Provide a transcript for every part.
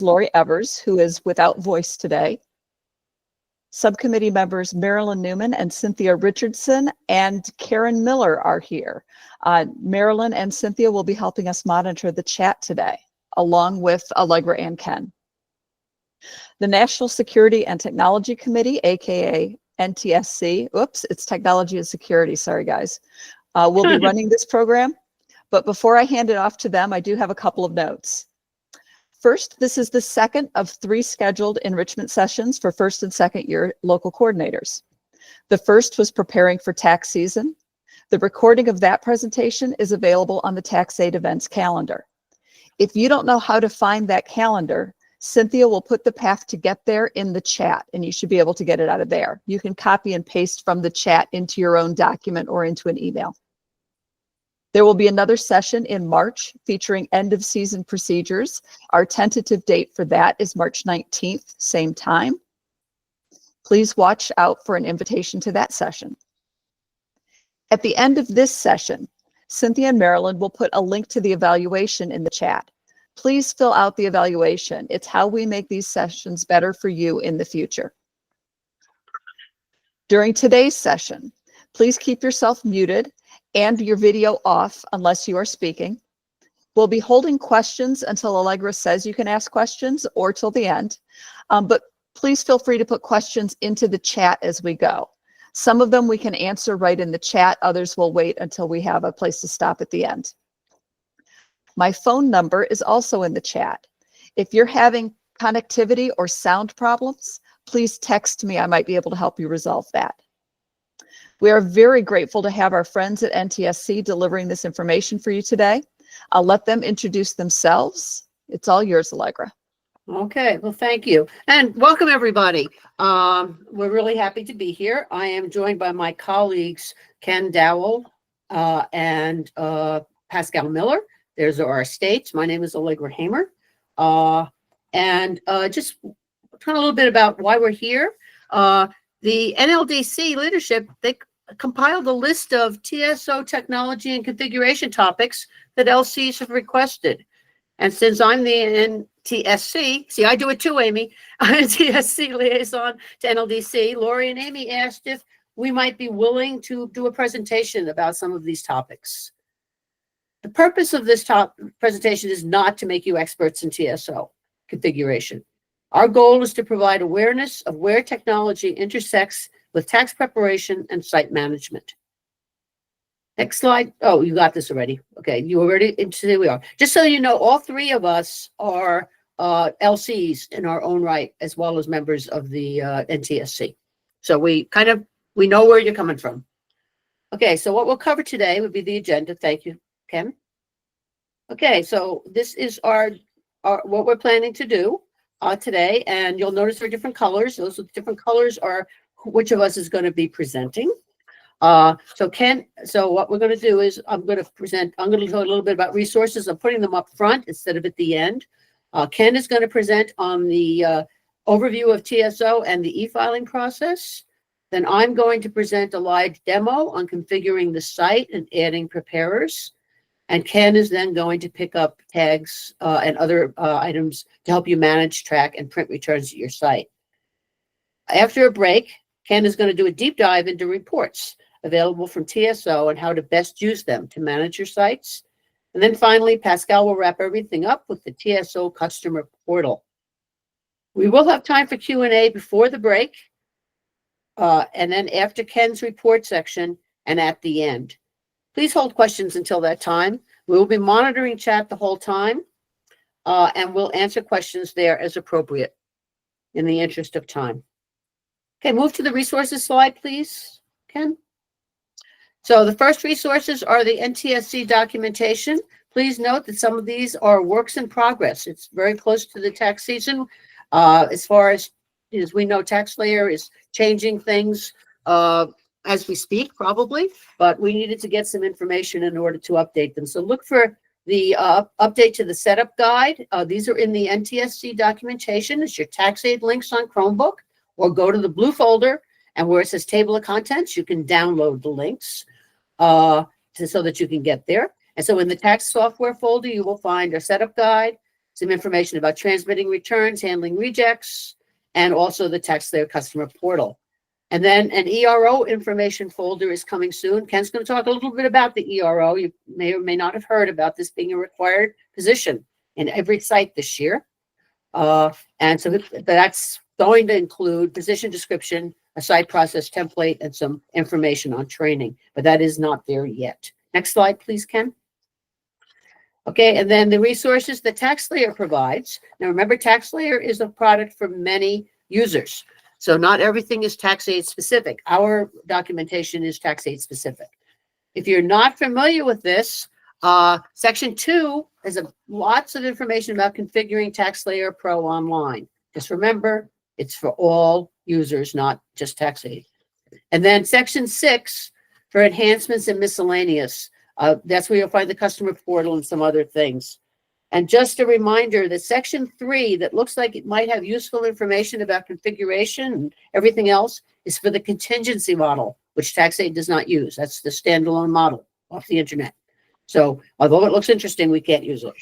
Lori Evers, who is without voice today. Subcommittee members Marilyn Newman and Cynthia Richardson and Karen Miller are here. Marilyn and Cynthia will be helping us monitor the chat today, along with Allegra and Ken. The National Security and Technology Committee, aka NTSC, oops, it's Technology and Security, sorry guys, will be running this program. But before I hand it off to them, I do have a couple of notes. First, this is the second of 3 scheduled enrichment sessions for first and second year local coordinators. The first was preparing for tax season. The recording of that presentation is available on the Tax Aid events calendar. If you don't know how to find that calendar, Cynthia will put the path to get there in the chat, and you should be able to get it out of there. You can copy and paste from the chat into your own document or into an email. There will be another session in March featuring end of season procedures. Our tentative date for that is March 19th, same time. Please watch out for an invitation to that session. At the end of this session, Cynthia and Marilyn will put a link to the evaluation in the chat. Please fill out the evaluation. It's how we make these sessions better for you in the future. During today's session, please keep yourself muted and your video off unless you are speaking. We'll be holding questions until Allegra says you can ask questions or till the end, but please feel free to put questions into the chat as we go. Some of them we can answer right in the chat, others will wait until we have a place to stop at the end. My phone number is also in the chat. If you're having connectivity or sound problems, please text me. I might be able to help you resolve that. We are very grateful to have our friends at NTSC delivering this information for you today. I'll let them introduce themselves. It's all yours, Allegra. Okay, well, thank you. And welcome, everybody. We're really happy to be here. I am joined by my colleagues, Ken Dowell and Pascal Miller. There's our states. My name is Allegra Hamer. Just talk a little bit about why we're here. The NLDC leadership, they compiled a list of TSO technology and configuration topics that LCs have requested. And since I'm the NTSC, see, I do it too, Amy, I'm NTSC liaison to NLDC, Lori and Amy asked if we might be willing to do a presentation about some of these topics. The purpose of this presentation is not to make you experts in TSO configuration. Our goal is to provide awareness of where technology intersects with tax preparation and site management. Next slide. Oh, you got this already. Okay, you already, here we are. Just so you know, all 3 of us are LCs in our own right, as well as members of the NTSC. So we know where you're coming from. Okay, so what we'll cover today would be the agenda. Thank you, Ken. Okay, so this is our what we're planning to do today, and you'll notice there are different colors. Those different colors are which of us is going to be presenting. So what we're going to do is I'm going to talk a little bit about resources. I'm putting them up front instead of at the end. Ken is going to present on the overview of TSO and the e-filing process. Then I'm going to present a live demo on configuring the site and adding preparers. And Ken is then going to pick up tags and other items to help you manage, track, and print returns at your site. After a break, Ken is going to do a deep dive into reports available from TSO and how to best use them to manage your sites. And then finally, Pascal will wrap everything up with the TSO customer portal. We will have time for Q&A before the break, and then after Ken's report section and at the end. Please hold questions until that time. We will be monitoring chat the whole time, and we'll answer questions there as appropriate in the interest of time. Okay, move to the resources slide, please, Ken. So the first resources are the NTSC documentation. Please note that some of these are works in progress. It's very close to the tax season. As far as we know, TaxSlayer is changing things as we speak, probably, but we needed to get some information in order to update them. So look for the update to the setup guide. These are in the NTSC documentation. It's your tax aid links on Chromebook, or go to the blue folder, and where it says table of contents, you can download the links so that you can get there. And so in the tax software folder, you will find our setup guide, some information about transmitting returns, handling rejects, and also the TaxSlayer customer portal. And then an ERO information folder is coming soon. Ken's going to talk a little bit about the ERO. You may or may not have heard about this being a required position in every site this year. And so that's going to include position description, a site process template, and some information on training, but that is not there yet. Next slide, please, Ken. Okay, and then the resources that TaxSlayer provides. Now remember, TaxSlayer is a product for many users. So not everything is TaxAid specific. Our documentation is TaxAid specific. If you're not familiar with this, Section 2 has lots of information about configuring TaxSlayer Pro online. Just remember, it's for all users, not just TaxAid. And then Section 6 for enhancements and miscellaneous. That's where you'll find the customer portal and some other things. And just a reminder that Section 3 that looks like it might have useful information about configuration and everything else is for the contingency model, which TaxAid does not use. That's the standalone model off the internet. So although it looks interesting, we can't use it.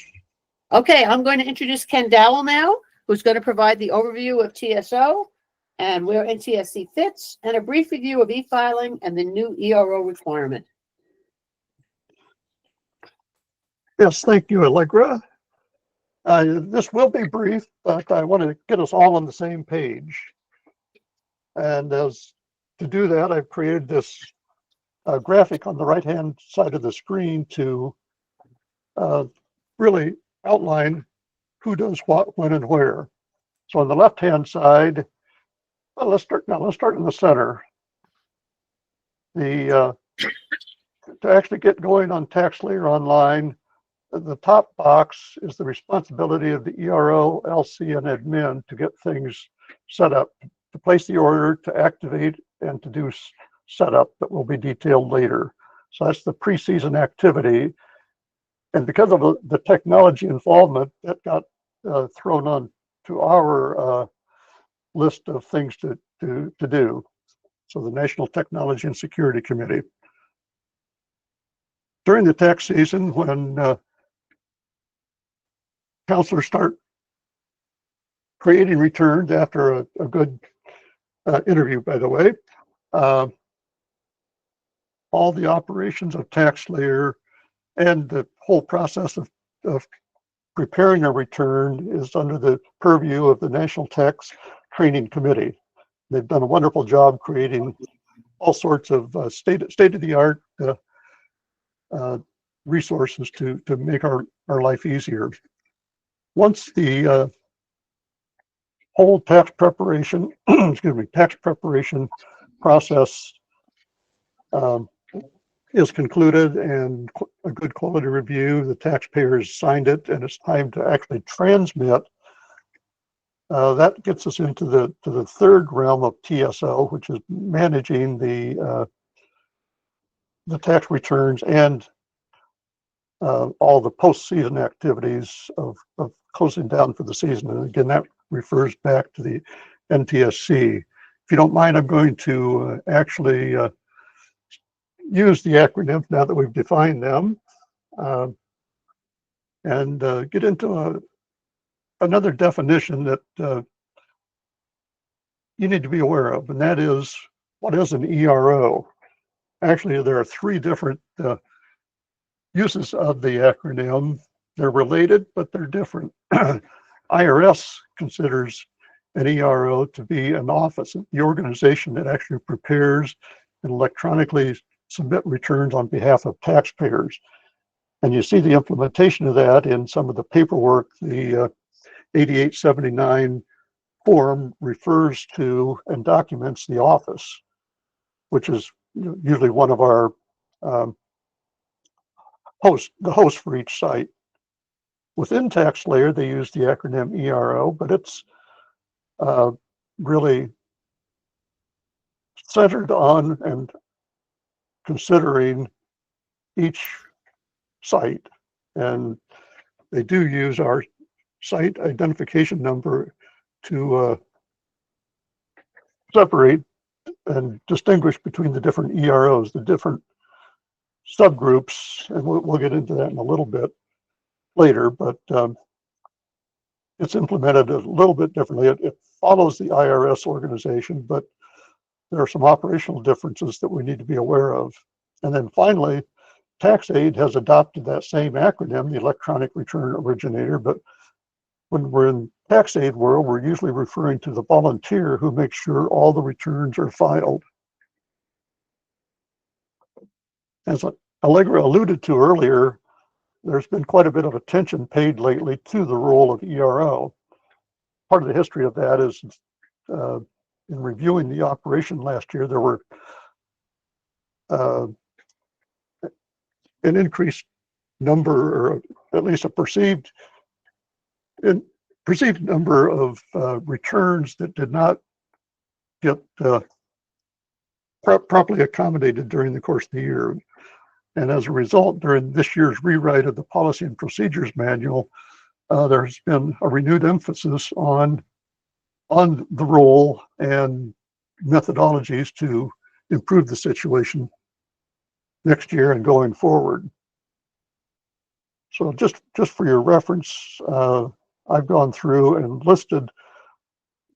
Okay, I'm going to introduce Ken Dowell now, who's going to provide the overview of TSO and where NTSC fits, and a brief review of e-filing and the new ERO requirement. Yes, thank you, Allegra. This will be brief, but I want to get us all on the same page. And to do that, I've created this graphic on the right-hand side of the screen to really outline who does what, when, and where. So on the left-hand side, well, let's start in the center. To actually get going on TaxSlayer Online, the top box is the responsibility of the ERO, LC, and admin to get things set up, to place the order, to activate, and to do setup that will be detailed later. So that's the pre-season activity. And because of the technology involvement, that got thrown on to our list of things to do. So the National Technology and Security Committee. During the tax season, when counselors start creating returns after a good interview, by the way, all the operations of TaxSlayer and the whole process of preparing a return is under the purview of the National Tax Training Committee. They've done a wonderful job creating all sorts of state-of-the-art resources to make our life easier. Once the whole tax preparation, tax preparation process is concluded and a good quality review, the taxpayers signed it, and it's time to actually transmit. That gets us into the third realm of TSO, which is managing the tax returns and all the post-season activities of closing down for the season. And again, that refers back to the NTSC. If you don't mind, I'm going to actually use the acronyms now that we've defined them, and get into another definition that you need to be aware of, and that is, what is an ERO? Actually, there are three different uses of the acronym. They're related, but they're different. IRS considers an ERO to be an office, the organization that actually prepares and electronically submit returns on behalf of taxpayers. And you see the implementation of that in some of the paperwork. The 8879 form refers to and documents the office, which is usually one of our the host for each site. Within TaxSlayer, they use the acronym ERO, but it's really centered on and considering each site. And they do use our site identification number to separate and distinguish between the different EROs, the different subgroups, and we'll get into that in a little bit later. But it's implemented a little bit differently. It follows the IRS organization, but there are some operational differences that we need to be aware of. And then finally, TaxAid has adopted that same acronym, the Electronic Return Originator, but when we're in TaxAid world, we're usually referring to the volunteer who makes sure all the returns are filed. As Allegra alluded to earlier, there's been quite a bit of attention paid lately to the role of ERO. Part of the history of that is in reviewing the operation last year, there were an increased number, or at least a perceived number of returns that did not get properly accommodated during the course of the year. And as a result, during this year's rewrite of the Policy and Procedures Manual, there's been a renewed emphasis on the role and methodologies to improve the situation next year and going forward. So just for your reference, I've gone through and listed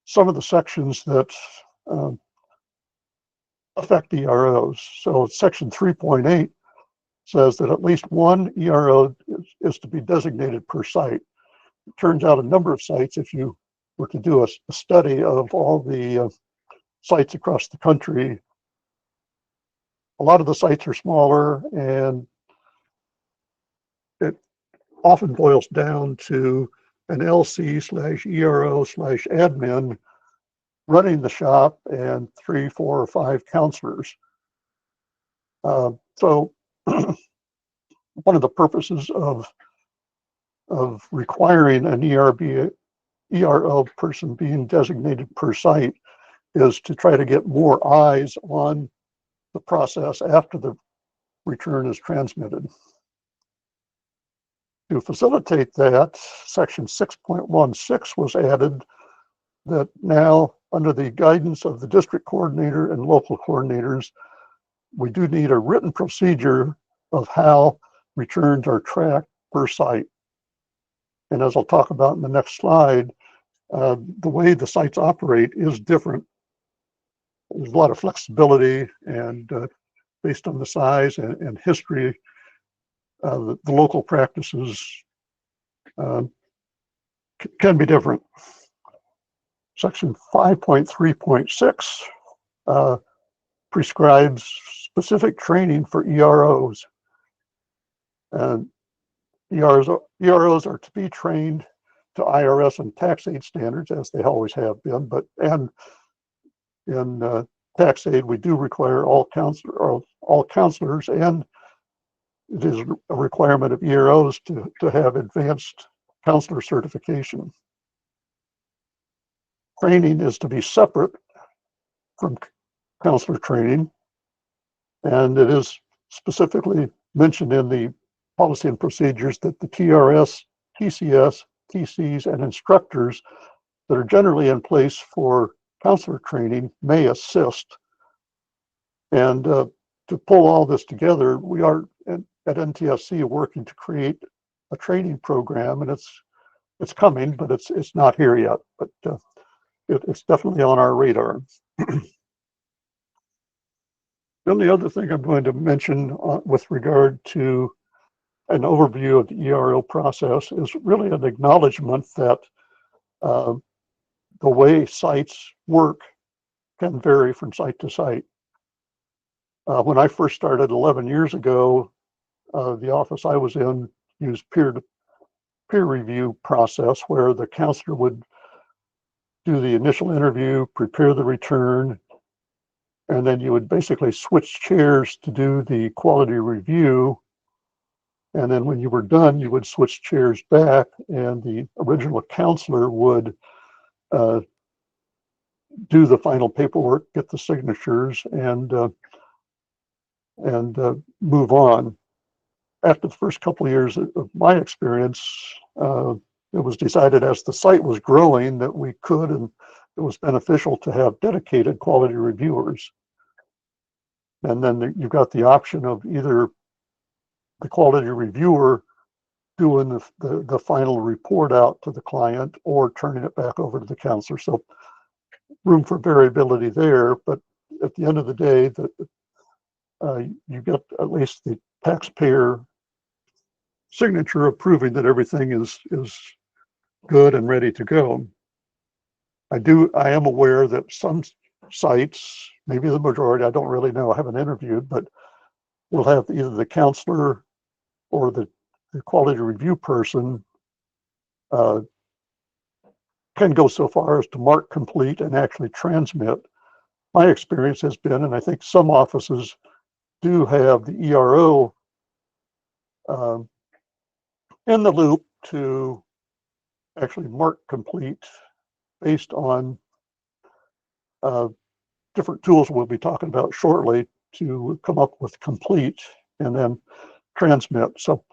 some of the sections that affect EROs. So section 3.8 says that at least one ERO is to be designated per site. It turns out a number of sites, if you were to do a study of all the sites across the country, a lot of the sites are smaller, and it often boils down to an LC/ERO/admin running the shop and 3, 4, or 5 counselors. So one of the purposes of requiring an ERO person being designated per site is to try to get more eyes on the process after the return is transmitted. To facilitate that, section 6.16 was added, that now, under the guidance of the district coordinator and local coordinators, we do need a written procedure of how returns are tracked per site. And as I'll talk about in the next slide, the way the sites operate is different. There's a lot of flexibility, and based on the size and history, the local practices can be different. Section 5.3.6 prescribes specific training for EROs. And EROs are to be trained to IRS and TaxAid standards, as they always have been. And in TaxAid, we do require all counselors, and it is a requirement of EROs to have advanced counselor certification. Training is to be separate from counselor training, and it is specifically mentioned in the policy and procedures that the TRS, TCS, TCs, and instructors that are generally in place for counselor training may assist. And to pull all this together, we are at NTSC working to create a training program, and it's coming, but it's not here yet. But it's definitely on our radar. The only other thing I'm going to mention with regard to an overview of the ERO process is really an acknowledgement that the way sites work can vary from site to site. When I first started 11 years ago, the office I was in used peer review process, where the counselor would do the initial interview, prepare the return, and then you would basically switch chairs to do the quality review. And then when you were done, you would switch chairs back, and the original counselor would do the final paperwork, get the signatures, and move on. After the first couple of years of my experience, it was decided as the site was growing that we could, and it was beneficial to have dedicated quality reviewers. And then you've got the option of either the quality reviewer doing the final report out to the client or turning it back over to the counselor. So room for variability there, but at the end of the day, you get at least the taxpayer signature approving that everything is good and ready to go. I am aware that some sites, maybe the majority, I don't really know, I haven't interviewed, but will have either the counselor or the quality review person can go so far as to mark complete and actually transmit. My experience has been, and I think some offices do have the ERO in the loop to actually mark complete based on different tools we'll be talking about shortly to come up with complete and then transmit. So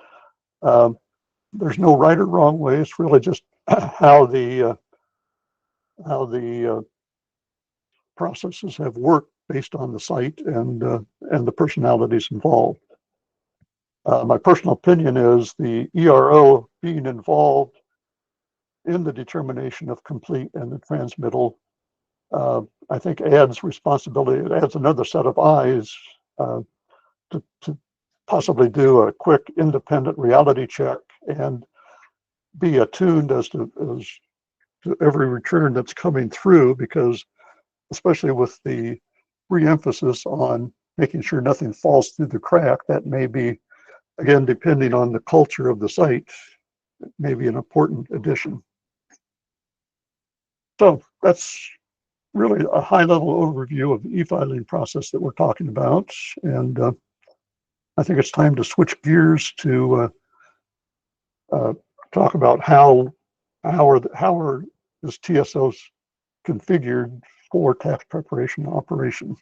there's no right or wrong way. It's really just how the processes have worked based on the site and the personalities involved. My personal opinion is the ERO being involved in the determination of complete and the transmittal, I think adds responsibility. It adds another set of eyes to possibly do a quick independent reality check and be attuned as to every return that's coming through, because especially with the re-emphasis on making sure nothing falls through the crack, that may be, again, depending on the culture of the site, may be an important addition. So that's really a high-level overview of the e-filing process that we're talking about. And I think it's time to switch gears to talk about how is TSOs configured for tax preparation operation.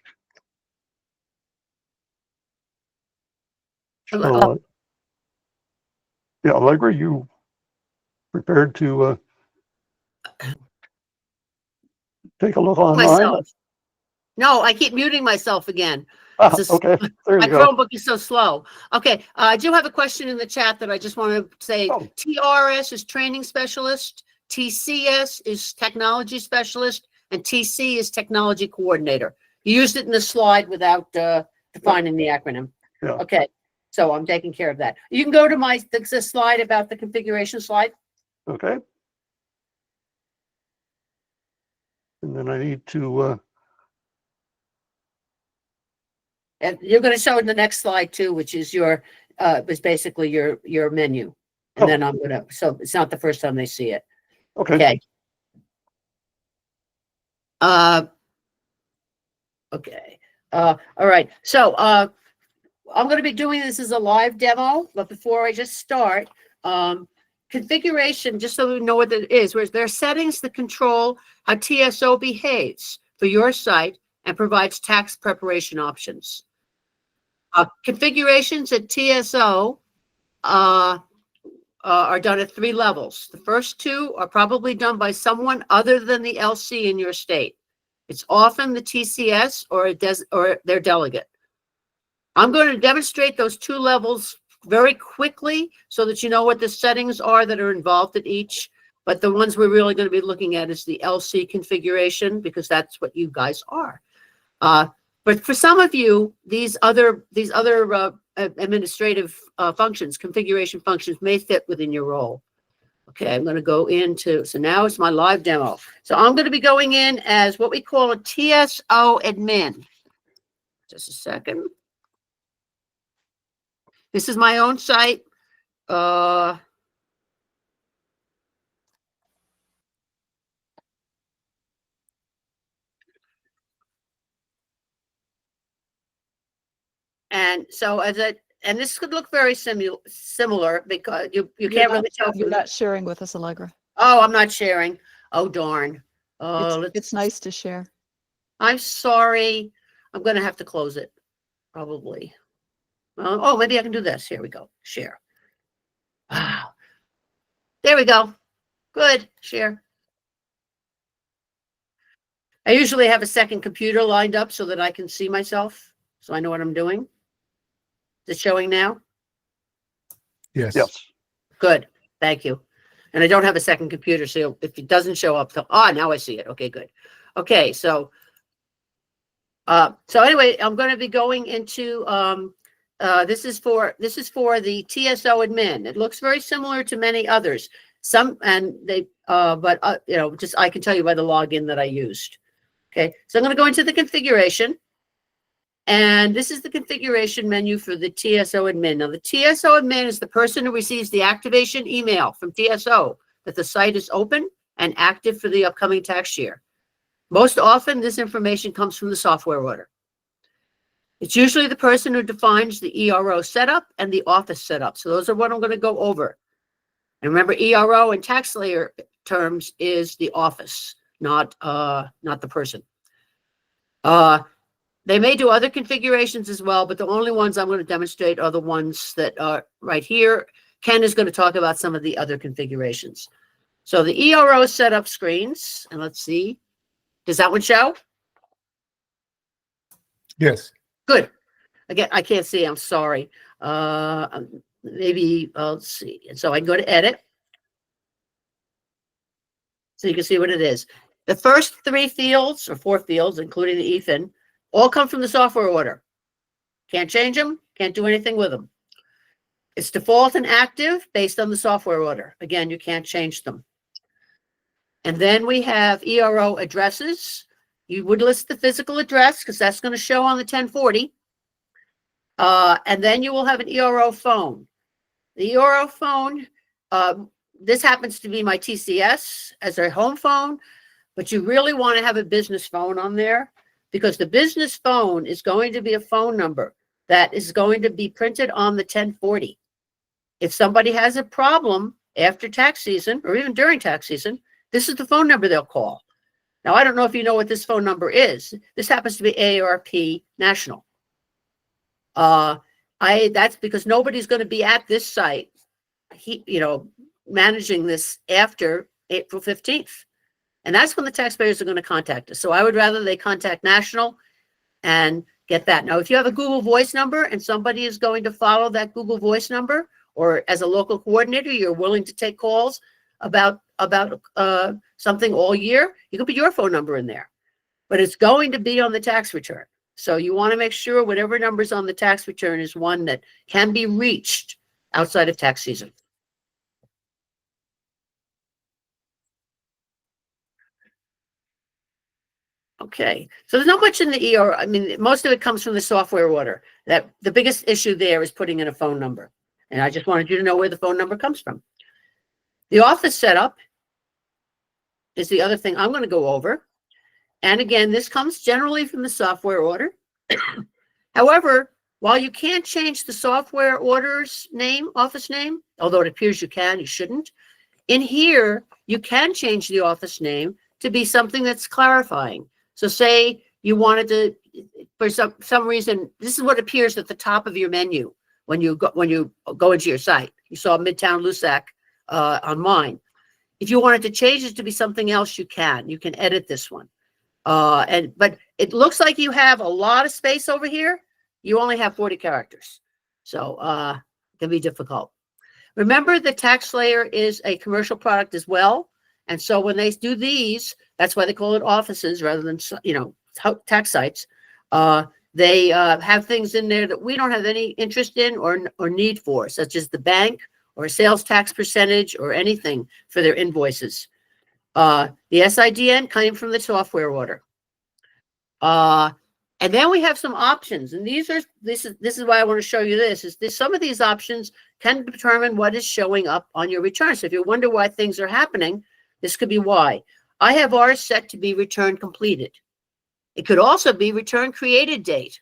So, yeah, Allegra, you prepared to take a look online? Myself. No, I keep muting myself again. Okay, there My you go. Chromebook is so slow. Okay, I do have a question in the chat that I just want to say. Oh. TRS is training specialist, TCS is technology specialist, and TC is technology coordinator. You used it in the slide without defining the acronym. Yeah. Okay, so I'm taking care of that. You can go to the slide about the configuration slide. Okay. And then I need to And you're going to show in the next slide too, which is is basically your menu. And then I'm going to, so it's not the first time they see it. okay. Okay. All right. So I'm going to be doing this as a live demo, but before I just start, configuration, just so we know what it is, where there are settings that control how TSO behaves for your site and provides tax preparation options. Configurations at TSO are done at 3 levels. The first 2 are probably done by someone other than the LC in your state. It's often the TCS or their delegate. I'm going to demonstrate those 2 levels very quickly so that you know what the settings are that are involved at each. But the ones we're really going to be looking at is the LC configuration, because that's what you guys are. But for some of you, these other administrative functions, configuration functions, may fit within your role. Okay, I'm going to go into, so now it's my live demo. So I'm going to be going in as what we call a TSO admin. Just a second. This is my own site. And so and this could look very similar because you can't really tell. You're not sharing with us, Allegra. Oh, I'm not sharing. Oh, darn. It's nice to share. I'm sorry. I'm going to have to close it, probably. Oh, maybe I can do this. Here we go. Share. Wow. There we go. Good. Share. I usually have a second computer lined up so that I can see myself, so I know what I'm doing. Is it showing now? Yes. Yes. Good. Thank you. And I don't have a second computer, so if it doesn't show up, now I see it. Okay, good. Okay, so anyway, I'm going to be going into this is for the TSO admin. It looks very similar to many others. But just I can tell you by the login that I used. Okay, so I'm going to go into the configuration, and this is the configuration menu for the TSO admin. Now, the TSO admin is the person who receives the activation email from TSO that the site is open and active for the upcoming tax year. Most often, this information comes from the software order. It's usually the person who defines the ERO setup and the office setup. So those are what I'm going to go over. And remember, ERO in tax layer terms is the office, not the person. They may do other configurations as well, but the only ones I'm going to demonstrate are the ones that are right here. Ken is going to talk about some of the other configurations. So the ERO setup screens, and let's see. Does that one show? Yes. Good. Again, I can't see. I'm sorry. Maybe let's see. And so I can go to edit. So you can see what it is. The first 3 fields or 4 fields, including the EFIN, all come from the software order. Can't change them. Can't do anything with them. It's default and active based on the software order. Again, you can't change them. And then we have ERO addresses. You would list the physical address because that's going to show on the 1040. And then you will have an ERO phone. The ERO phone, this happens to be my TCS as a home phone, but you really want to have a business phone on there because the business phone is going to be a phone number that is going to be printed on the 1040. If somebody has a problem after tax season or even during tax season, this is the phone number they'll call. Now, I don't know if you know what this phone number is. This happens to be AARP National. That's because nobody's going to be at this site, managing this after April 15th. And that's when the taxpayers are going to contact us. So I would rather they contact National and get that. Now, if you have a Google Voice number and somebody is going to follow that Google Voice number, or as a local coordinator, you're willing to take calls about something all year, you can put your phone number in there. But it's going to be on the tax return. So you want to make sure whatever number's on the tax return is one that can be reached outside of tax season. Okay, so there's not much in the ER. I mean, most of it comes from the software order. That the biggest issue there is putting in a phone number. And I just wanted you to know where the phone number comes from. The office setup is the other thing I'm going to go over. And again, this comes generally from the software order. However, while you can't change the software order's name, office name, although it appears you can, you shouldn't. In here, you can change the office name to be something that's clarifying. So say you wanted to, for some reason, this is what appears at the top of your menu when you go into your site. You saw Midtown Lusac on mine. If you wanted to change it to be something else, you can. You can edit this one. But it looks like you have a lot of space over here. You only have 40 characters. So it can be difficult. Remember, the tax layer is a commercial product as well. And so when they do these, that's why they call it offices rather than, tax sites. They have things in there that we don't have any interest in or need for, such as the bank or sales tax percentage or anything for their invoices. The SIDN came from the software order. And then we have some options, and this is why I want to show you this. Some of these options can determine what is showing up on your return. So if you wonder why things are happening, this could be why. I have ours set to be return completed. It could also be return created date,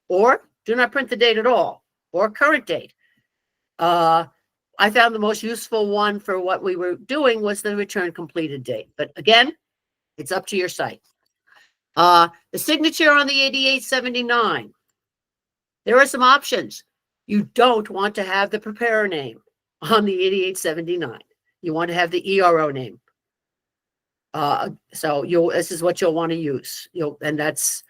or do not print the date at all, or current date. I found the most useful one for what we were doing was the return completed date. But again, it's up to your site. The signature on the 8879. There are some options. You don't want to have the preparer name on the 8879. You want to have the ERO name. So this is what you'll want to use. And that's,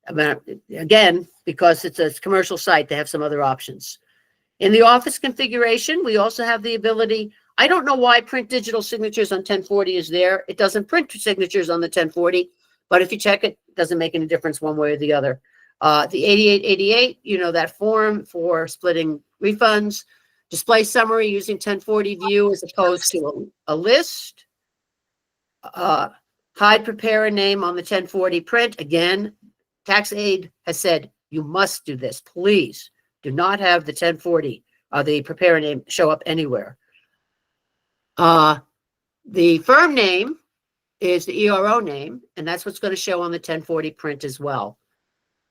again, because it's a commercial site, they have some other options. In the office configuration, we also have the ability, I don't know why print digital signatures on 1040 is there. It doesn't print signatures on the 1040, but if you check it, it doesn't make any difference one way or the other. The 8888, you know, that form for splitting refunds, display summary using 1040 view as opposed to a list. Hide preparer name on the 1040 print. Again, TaxAid has said, you must do this. Please do not have the 1040, the preparer name show up anywhere. The firm name is the ERO name, and that's what's going to show on the 1040 print as well.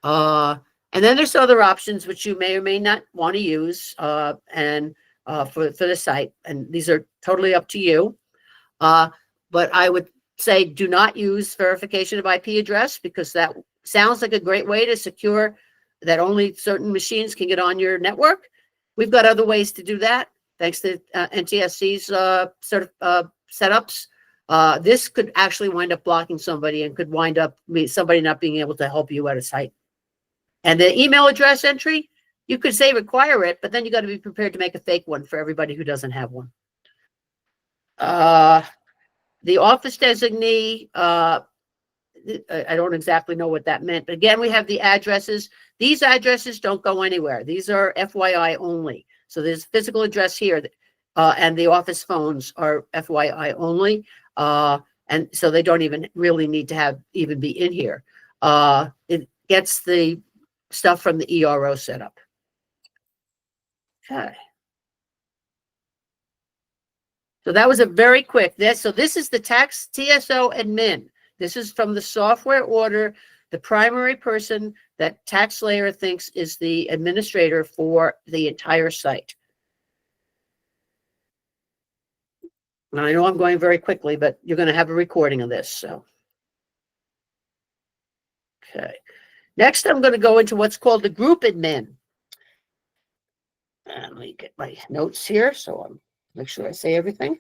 And then there's other options which you may or may not want to use for the site, and these are totally up to you. But I would say do not use verification of IP address, because that sounds like a great way to secure that only certain machines can get on your network. We've got other ways to do that, thanks to NTSC's setups. This could actually wind up blocking somebody and could wind up somebody not being able to help you at a site. And the email address entry, you could say require it, but then you got to be prepared to make a fake one for everybody who doesn't have one. The office designee, I don't exactly know what that meant, but again, we have the addresses. These addresses don't go anywhere. These are FYI only. So there's physical address here, and the office phones are FYI only. And so they don't even really need to even be in here. It gets the stuff from the ERO setup. Okay. So that was a very quick so this is the tax TSO admin. This is from the software order, the primary person that TaxSlayer thinks is the administrator for the entire site. And I know I'm going very quickly, but you're going to have a recording of this. So, okay. Next, I'm going to go into what's called the group admin. And let me get my notes here, so I'm make sure I say everything.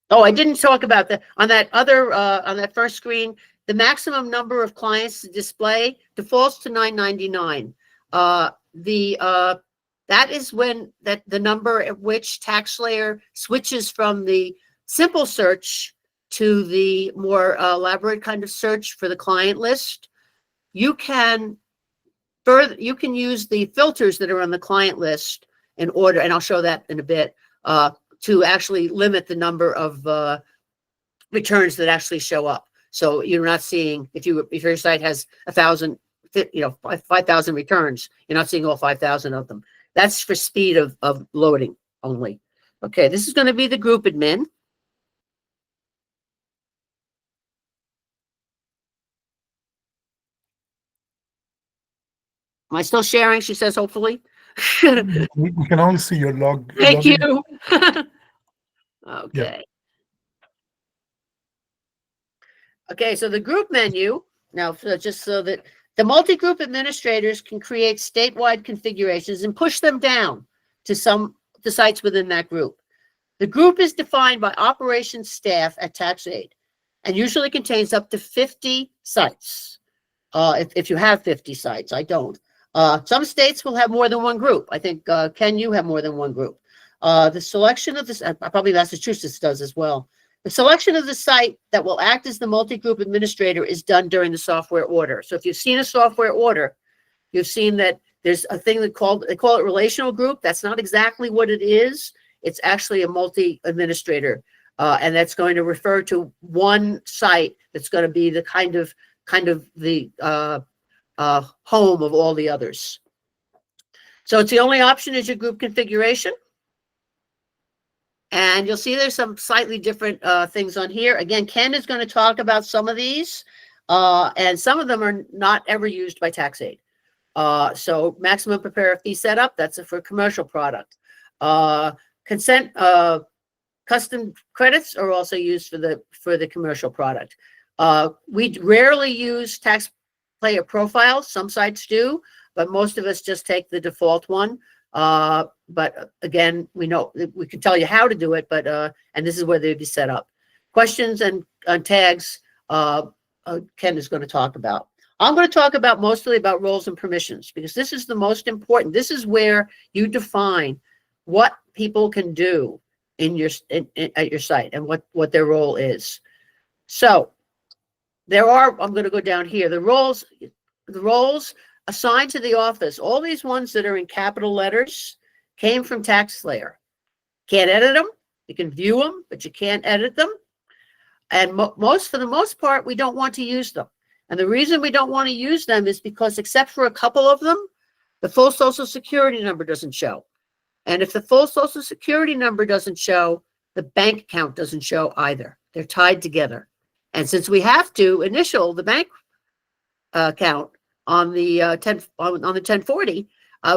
Oh, I didn't talk about on that first screen, the maximum number of clients to display defaults to 999. That is when the number at which TaxSlayer switches from the simple search to the more elaborate kind of search for the client list. You can use the filters that are on the client list in order, and I'll show that in a bit, to actually limit the number of returns that actually show up. So you're not seeing, if your site has 5,000 returns, you're not seeing all 5,000 of them. That's for speed of loading only. Okay, this is going to be the group admin. Am I still sharing? She says, hopefully. We can only see your log. Thank login. you. Okay. Yeah. Okay, so the group menu, now just so that the multi-group administrators can create statewide configurations and push them down to the sites within that group. The group is defined by operations staff at TaxAid and usually contains up to 50 sites. If you have 50 sites, I don't. Some states will have more than one group. I think, Ken, you have more than one group. The selection of this, probably Massachusetts does as well. The selection of the site that will act as the multi-group administrator is done during the software order. So if you've seen a software order, you've seen that there's a thing they call it relational group. That's not exactly what it is. It's actually a multi-administrator, and that's going to refer to one site that's going to be the kind of the home of all the others. So it's the only option is your group configuration. And you'll see there's some slightly different things on here. Again, Ken is going to talk about some of these, and some of them are not ever used by TaxAid. So maximum preparer fee setup, that's for a commercial product. Consent custom credits are also used for the commercial product. We rarely use taxpayer profiles. Some sites do, but most of us just take the default one. But again, we know we can tell you how to do it, but and this is where they'd be set up. Questions and tags, Ken is going to talk about. I'm going to talk about mostly about roles and permissions because this is the most important. This is where you define what people can do in your at your site and what their role is. So I'm going to go down here. The roles assigned to the office, all these ones that are in capital letters came from TaxSlayer. Can't edit them. You can view them, but you can't edit them. And for the most part, we don't want to use them. And the reason we don't want to use them is because except for a couple of them, the full social security number doesn't show. And if the full social security number doesn't show, the bank account doesn't show either. They're tied together. And since we have to initial the bank account on the 1040,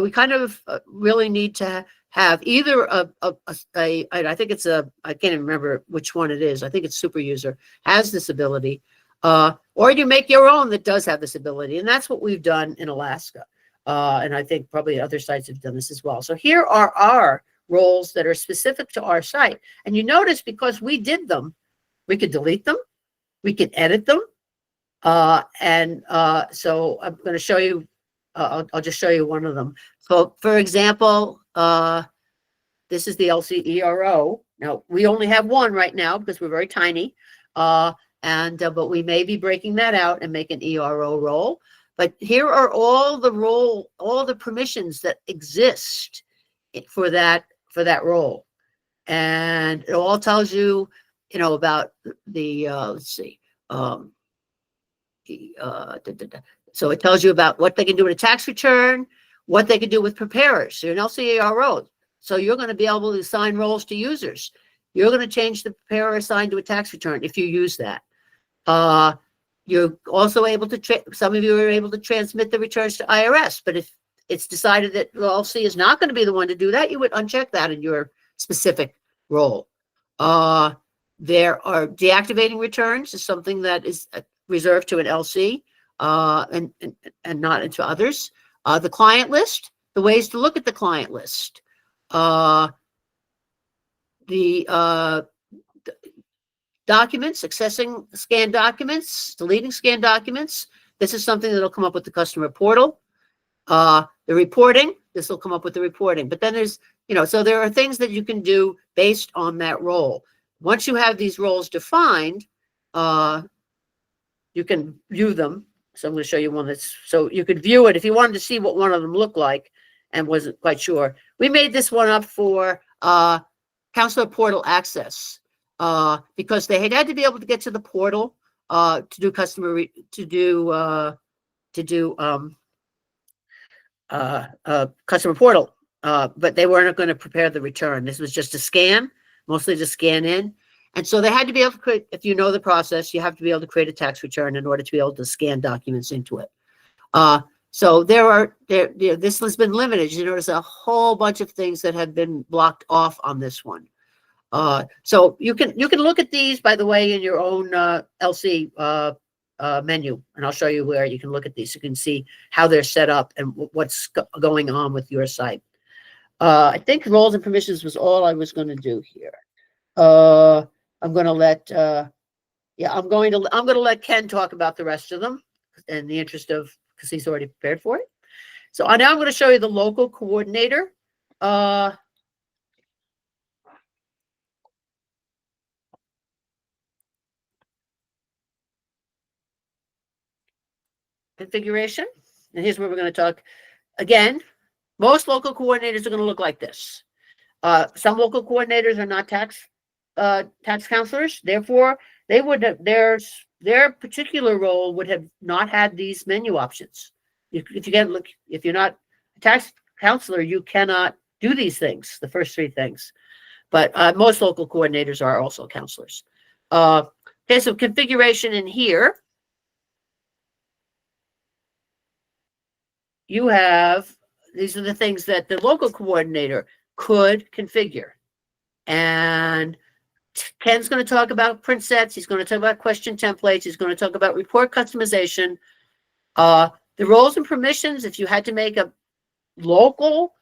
we kind of really need to have either I think it's I can't even remember which one it is. I think it's super user has this ability, or you make your own that does have this ability. And that's what we've done in Alaska. And I think probably other sites have done this as well. So here are our roles that are specific to our site. And you notice because we did them, we could delete them, we can edit them. So I'm going to show you, I'll just show you one of them. So for example, this is the LCERO. Now we only have one right now because we're very tiny. But we may be breaking that out and make an ERO role. But here are all the permissions that exist for that role. And it all tells you, about the, let's see, so it tells you about what they can do with a tax return, what they can do with preparers. So you're an LCERO. So you're going to be able to assign roles to users. You're going to change the preparer assigned to a tax return if you use that. You're also able to, some of you are able to transmit the returns to IRS, but if it's decided that LC is not going to be the one to do that, you would uncheck that in your specific role. There are deactivating returns is something that is reserved to an LC and not into others. The client list, the ways to look at the client list. Documents, accessing scanned documents, deleting scanned documents. This is something that'll come up with the customer portal. The reporting, this will come up with the reporting. But then there's, so there are things that you can do based on that role. Once you have these roles defined, you can view them. So I'm going to show you one so you could view it if you wanted to see what one of them looked like and wasn't quite sure. We made this one up for counselor portal access. Because they had to be able to get to the portal to do customer portal, but they weren't going to prepare the return. This was just a scan, mostly to scan in, and so they had to be able to create. If you know the process, you have to be able to create a tax return in order to be able to scan documents into it. So this has been limited. There's a whole bunch of things that have been blocked off on this one. So you can look at these, by the way, in your own LC menu, and I'll show you where you can look at these. You can see how they're set up and what's going on with your site. I think roles and permissions was all I was going to do here. I'm going to let I'm going to let Ken talk about the rest of them in the interest of because he's already prepared for it. So now I'm going to show you the local coordinator. Configuration. And here's where we're going to talk again. Most local coordinators are going to look like this. Some local coordinators are not tax counselors. Therefore, they would have, their particular role would have not had these menu options. If you're not a tax counselor, you cannot do these things, the first three things. But most local coordinators are also counselors. Okay, so configuration in here. You have, these are the things that the local coordinator could configure. And Ken's going to talk about print sets. He's going to talk about question templates. He's going to talk about report customization. The roles and permissions, if you had to make a local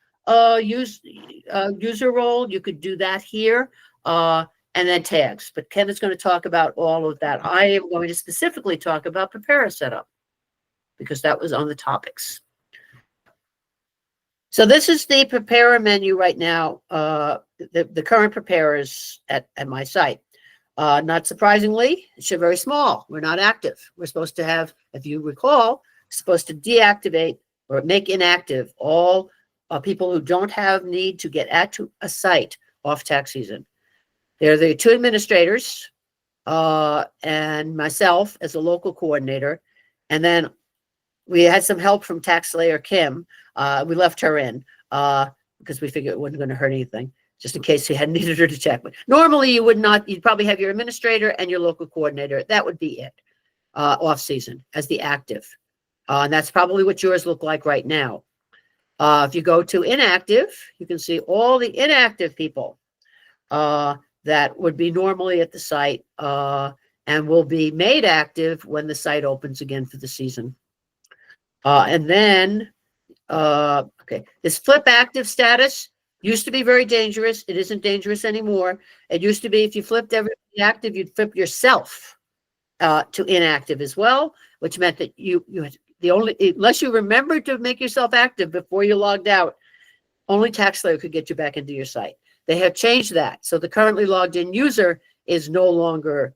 user role, you could do that here. And then tags. But Ken is going to talk about all of that. I am going to specifically talk about preparer setup, because that was on the topics. So this is the preparer menu right now, the current preparers at my site. Not surprisingly, it's very small. We're not active. We're supposed to have, if you recall, supposed to deactivate or make inactive all people who don't have need to get at to a site off tax season. They're the two administrators and myself as a local coordinator. And then we had some help from tax slayer Kim. We left her in because we figured it wasn't going to hurt anything, just in case you hadn't needed her to check. But normally you would not, you'd probably have your administrator and your local coordinator. That would be it off season as the active. And that's probably what yours look like right now. If you go to inactive, you can see all the inactive people that would be normally at the site and will be made active when the site opens again for the season. And then, okay, this flip active status used to be very dangerous. It isn't dangerous anymore. It used to be if you flipped everybody active, you'd flip yourself to inactive as well, which meant that you unless you remembered to make yourself active before you logged out, only TaxSlayer could get you back into your site. They have changed that. So the currently logged in user is no longer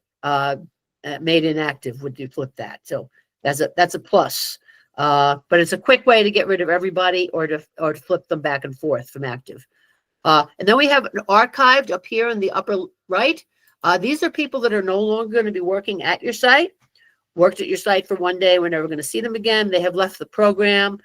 made inactive when you flip that. So that's a plus. But it's a quick way to get rid of everybody or to flip them back and forth from active. And then we have archived up here in the upper right. These are people that are no longer going to be working at your site, worked at your site for one day. We're never going to see them again. They have left the program.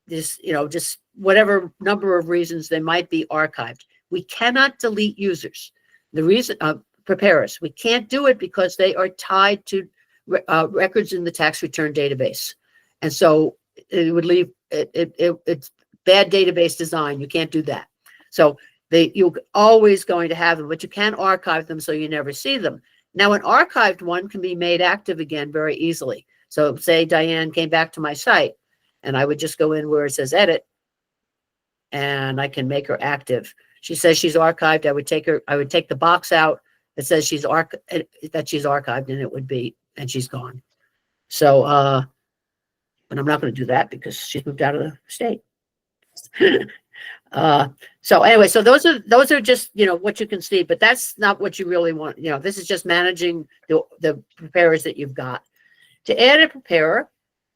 Just whatever number of reasons they might be archived. We cannot delete users. The reason, preparers, we can't do it because they are tied to records in the tax return database. And so it would leave, it's bad database design. You can't do that. So you're always going to have them, but you can archive them so you never see them. Now, an archived one can be made active again very easily. So say Diane came back to my site and I would just go in where it says edit and I can make her active. She says she's archived. I would take the box out that says she's archived and it would be, and she's gone. So, but I'm not going to do that because she's moved out of the state. So anyway, so those are just, what you can see, but that's not what you really want. This is just managing the preparers that you've got. To add a preparer,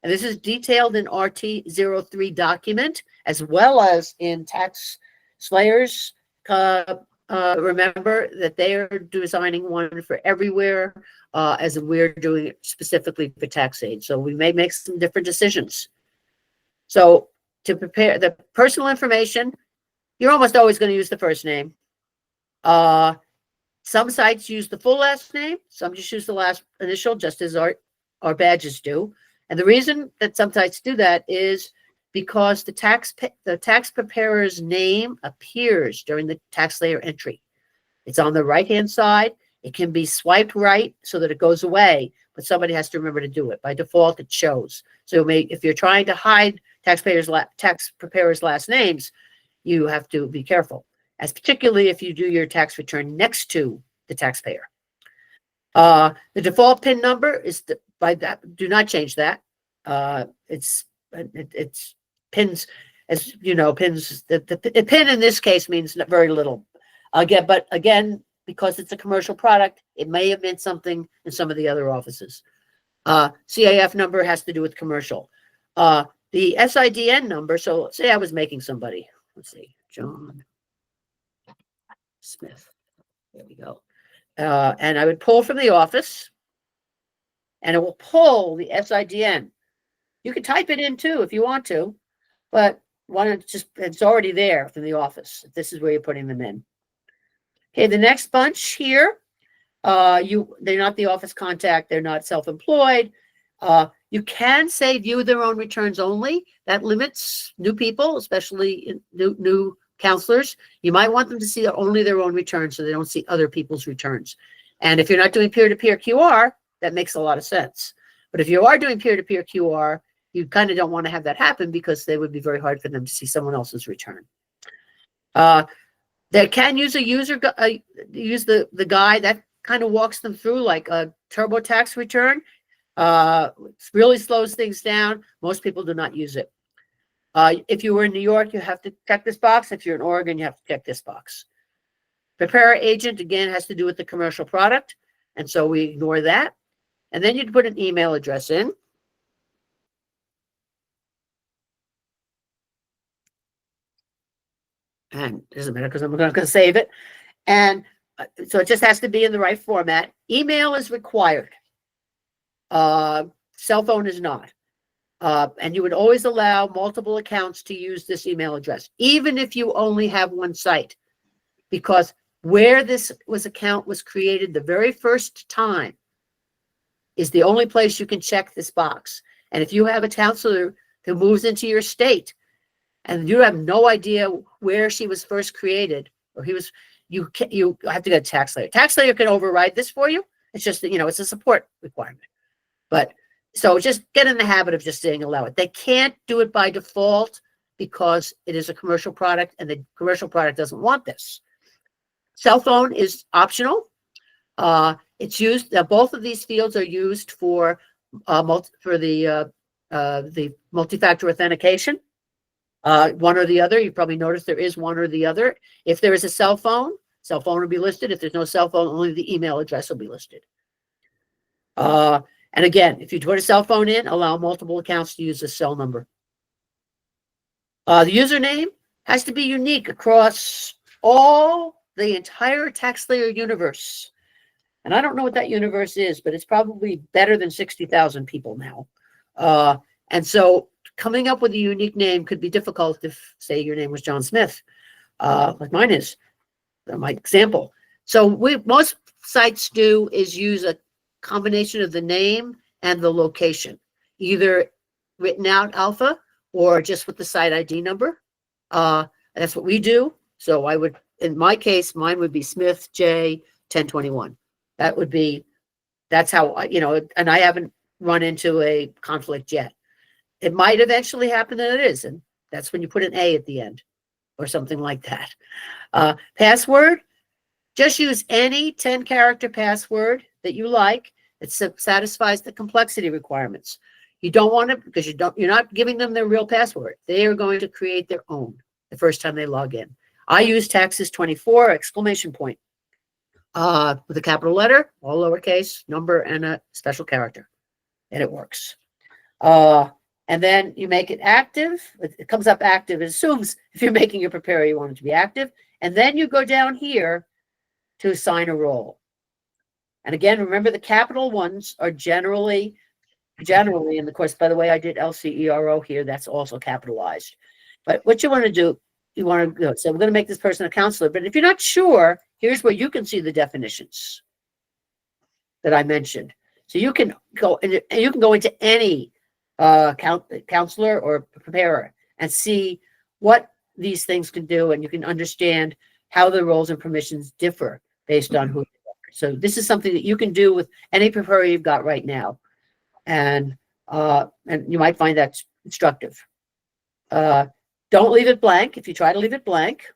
and this is detailed in RT03 document, as well as in tax slayers. Remember that they are designing one for everywhere, as we're doing it specifically for tax aid. So we may make some different decisions. So to prepare the personal information, you're almost always going to use the first name. Some sites use the full last name. Some just use the last initial, just as our badges do. And the reason that some sites do that is because the tax preparer's name appears during the tax layer entry. It's on the right-hand side. It can be swiped right so that it goes away, but somebody has to remember to do it. By default, it shows. So if you're trying to hide tax preparers' last names, you have to be careful, as particularly if you do your tax return next to the taxpayer. The default PIN number is by that. Do not change that. It's pins, as you know, pins. The PIN in this case means very little. But again, because it's a commercial product, it may have meant something in some of the other offices. CAF number has to do with commercial. The SIDN number. So let's say I was making somebody. Let's see, John Smith. There we go. And I would pull from the office, and it will pull the SIDN. You can type it in too if you want to, but it's already there from the office. This is where you're putting them in. Okay, the next bunch here, they're not the office contact, they're not self-employed. You can say view their own returns only. That limits new people, especially new counselors. You might want them to see only their own returns so they don't see other people's returns. And if you're not doing peer-to-peer QR, that makes a lot of sense. But if you are doing peer-to-peer QR, you kind of don't want to have that happen because they would be very hard for them to see someone else's return. They can use use the guide that kind of walks them through like a TurboTax return. It really slows things down. Most people do not use it. If you were in New York, you have to check this box. If you're in Oregon, you have to check this box. Preparer agent, again, has to do with the commercial product. And so we ignore that. And then you'd put an email address in. And it doesn't matter because I'm not going to save it. And so it just has to be in the right format. Email is required. Cell phone is not. And you would always allow multiple accounts to use this email address, even if you only have one site, because where this account was created the very first time is the only place you can check this box. And if you have a counselor who moves into your state and you have no idea where she was first created, or you have to get a tax layer. Tax layer can override this for you. It's just, it's a support requirement. But so just get in the habit of just saying allow it. They can't do it by default because it is a commercial product and the commercial product doesn't want this. Cell phone is optional. It's used, both of these fields are used for the multi-factor authentication. One or the other. You probably noticed there is one or the other. If there is a cell phone will be listed. If there's no cell phone, only the email address will be listed. And again, if you put a cell phone in, allow multiple accounts to use the cell number. The username has to be unique across the entire tax layer universe. And I don't know what that universe is, but it's probably better than 60,000 people now. And so coming up with a unique name could be difficult if, say, your name was John Smith, like mine is, my example. So most sites do is use a combination of the name and the location, either written out alpha or just with the site ID number. That's what we do. So I would, in my case, mine would be Smith J 1021. That's how, and I haven't run into a conflict yet. It might eventually happen that it is, and that's when you put an A at the end or something like that. Password, just use any 10-character password that you like. It satisfies the complexity requirements. You don't want to, because you're not giving them their real password. They are going to create their own the first time they log in. I use taxes 24 exclamation point with a capital letter, all lowercase, number, and a special character, and it works. And then you make it active. It comes up active. It assumes if you're making a preparer, you want it to be active. And then you go down here to assign a role. And again, remember the capital ones are generally, and of course, by the way, I did LCERO here. That's also capitalized. But what you want to do, so we're going to make this person a counselor. But if you're not sure, here's where you can see the definitions that I mentioned. So you can go into any counselor or preparer and see what these things can do, and you can understand how the roles and permissions differ based on who you are. So this is something that you can do with any preparer you've got right now, and you might find that instructive. Don't leave it blank. If you try to leave it blank,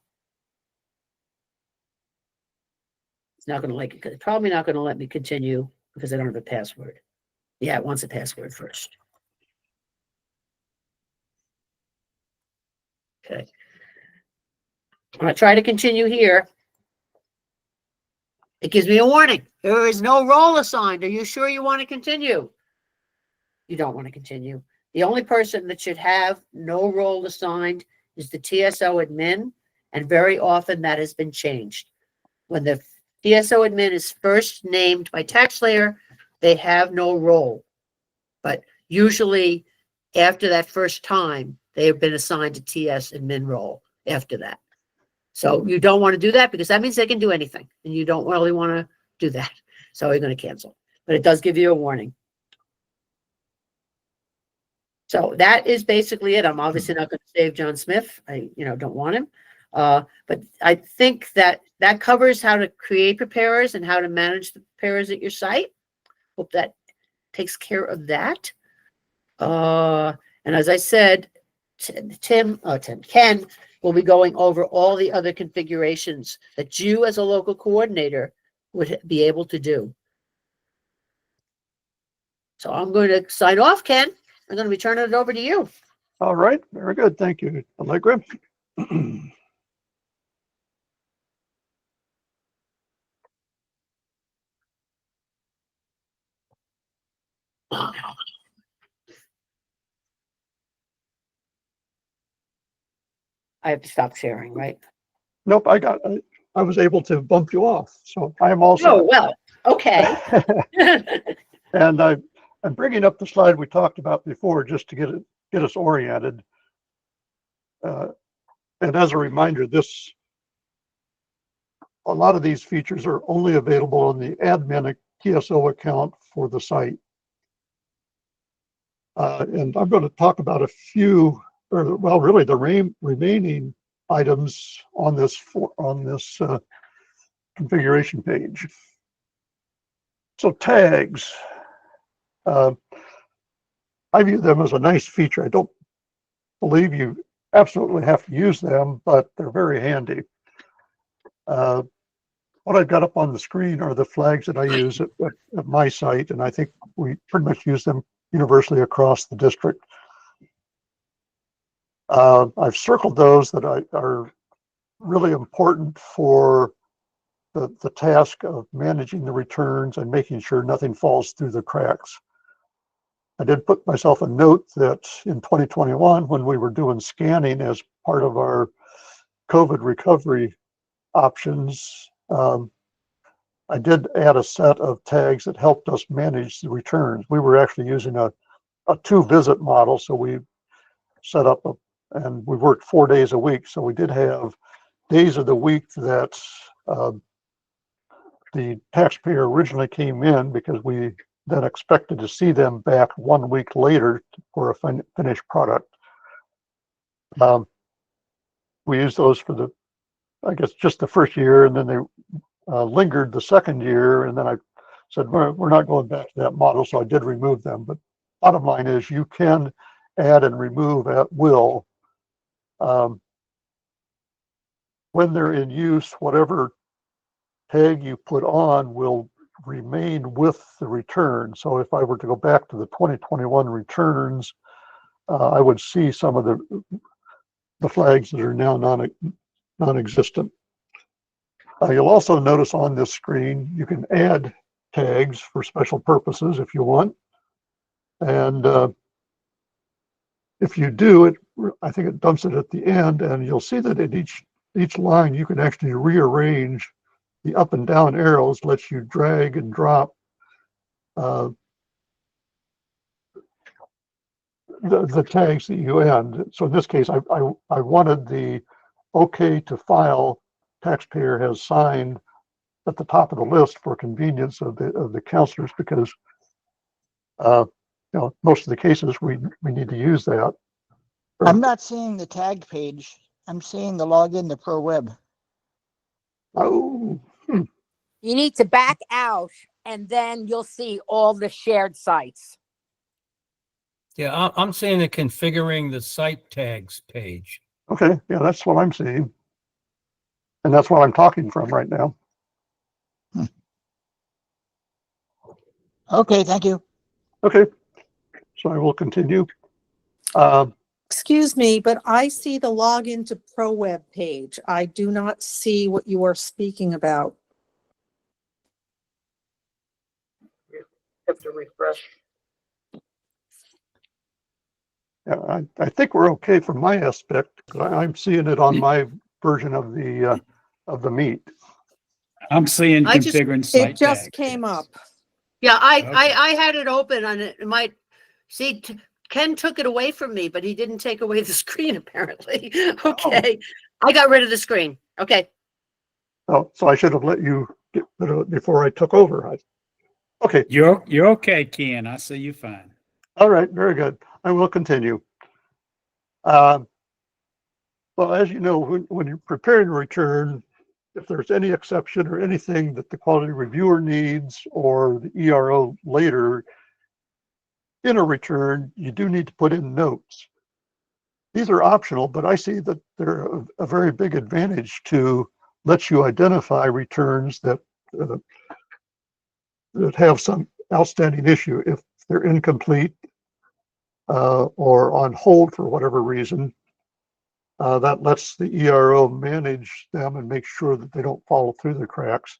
it's not going to like it. It's probably not going to let me continue because I don't have a password. Yeah, it wants a password first. Okay. I'm going to try to continue here. It gives me a warning. There is no role assigned. Are you sure you want to continue? You don't want to continue. The only person that should have no role assigned is the TSO admin, and very often that has been changed. When the TSO admin is first named by tax layer, they have no role. But usually after that first time, they have been assigned a TS admin role after that. So you don't want to do that because that means they can do anything, and you don't really want to do that. So you're going to cancel. But it does give you a warning. So that is basically it. I'm obviously not going to save John Smith. I don't want him. But I think that covers how to create preparers and how to manage the preparers at your site. Hope that takes care of that. And as I said, Ken will be going over all the other configurations that you as a local coordinator would be able to do. So I'm going to sign off, Ken. I'm going to be turning it over to you. All right, very good. Thank you, Allegra. I have to stop sharing, right? Nope, I was able to bump you off, so I am also. Oh, well, okay. And I'm bringing up the slide we talked about before just to get us oriented. And as a reminder, a lot of these features are only available on the admin TSO account for the site. And I'm going to talk about a few, or well, really the remaining items on this configuration page. So tags, I view them as a nice feature. I don't believe you absolutely have to use them, but they're very handy. What I've got up on the screen are the flags that I use at my site, and I think we pretty much use them universally across the district. I've circled those that are really important for the task of managing the returns and making sure nothing falls through the cracks. I did put myself a note that in 2021, when we were doing scanning as part of our COVID recovery options, I did add a set of tags that helped us manage the returns. We were actually using a 2-visit model, so we set up and we worked 4 days a week. So we did have days of the week that the taxpayer originally came in because we then expected to see them back 1 week later for a finished product. We used those for I guess, just the first year, and then they lingered the second year, and then I said, we're not going back to that model, so I did remove them. But bottom line is you can add and remove at will. When they're in use, whatever tag you put on will remain with the return. So if I were to go back to the 2021 returns, I would see some of the flags that are now non-existent. You'll also notice on this screen, you can add tags for special purposes if you want. And if you do, I think it dumps it at the end, and you'll see that at each line, you can actually rearrange the up and down arrows, lets you drag and drop the tags that you add. So in this case, I wanted the OK to file taxpayer has signed at the top of the list for convenience of the counselors, because most of the cases we need to use that. I'm not seeing the tag page. I'm seeing the login to ProWeb. Oh, You need to back out and then you'll see all the shared sites. Yeah, I'm seeing the configuring the site tags page. okay. Yeah, that's what I'm seeing. And that's what I'm talking from right now. Okay, thank you. Okay, so I will continue. Excuse me, but I see the login to ProWeb page. I do not see what you are speaking about. Have to refresh. Yeah, I think we're okay from my aspect. I'm seeing it on my version of the meet. I'm seeing I just- configuring site It just tags. came up. Yeah, Okay. I had it open on it. It might see Ken took it away from me, but he didn't take away the screen apparently. Okay, I got rid of the screen. Okay. Oh, so I should have let you get rid of it before I took over. Okay, You're okay, Ken. I see you fine. all right, very good. I will continue. Well, as you know, when you're preparing a return, if there's any exception or anything that the quality reviewer needs or the ERO later in a return, you do need to put in notes. These are optional, but I see that they're a very big advantage to let you identify returns that have some outstanding issue. If they're incomplete or on hold for whatever reason, that lets the ERO manage them and make sure that they don't fall through the cracks.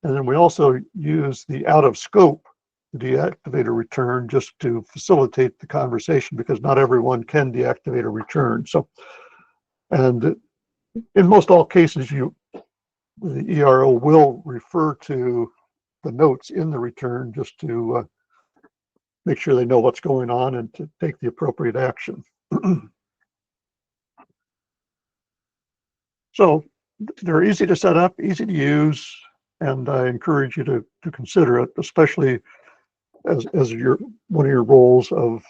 And then we also use the out of scope deactivate a return just to facilitate the conversation, because not everyone can deactivate a return. So, and in most all cases, the ERO will refer to the notes in the return just to make sure they know what's going on and to take the appropriate action. So they're easy to set up, easy to use, and I encourage you to consider it, especially as one of your roles of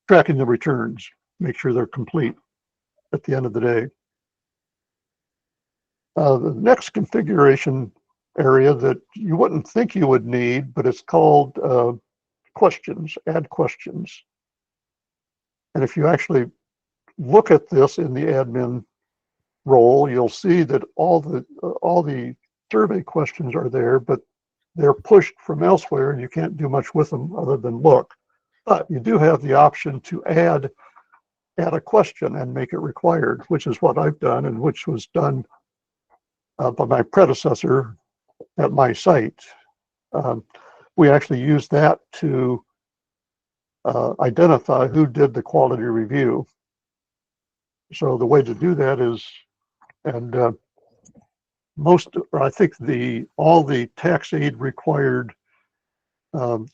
tracking the returns. Make sure they're complete at the end of the day. The next configuration area that you wouldn't think you would need, but it's called questions, add questions. And if you actually look at this in the admin role, you'll see that all the survey questions are there, but they're pushed from elsewhere and you can't do much with them other than look. But you do have the option to add a question and make it required, which is what I've done and which was done by my predecessor at my site. We actually used that to identify who did the quality review. So the way to do that is, and I think all the tax aid required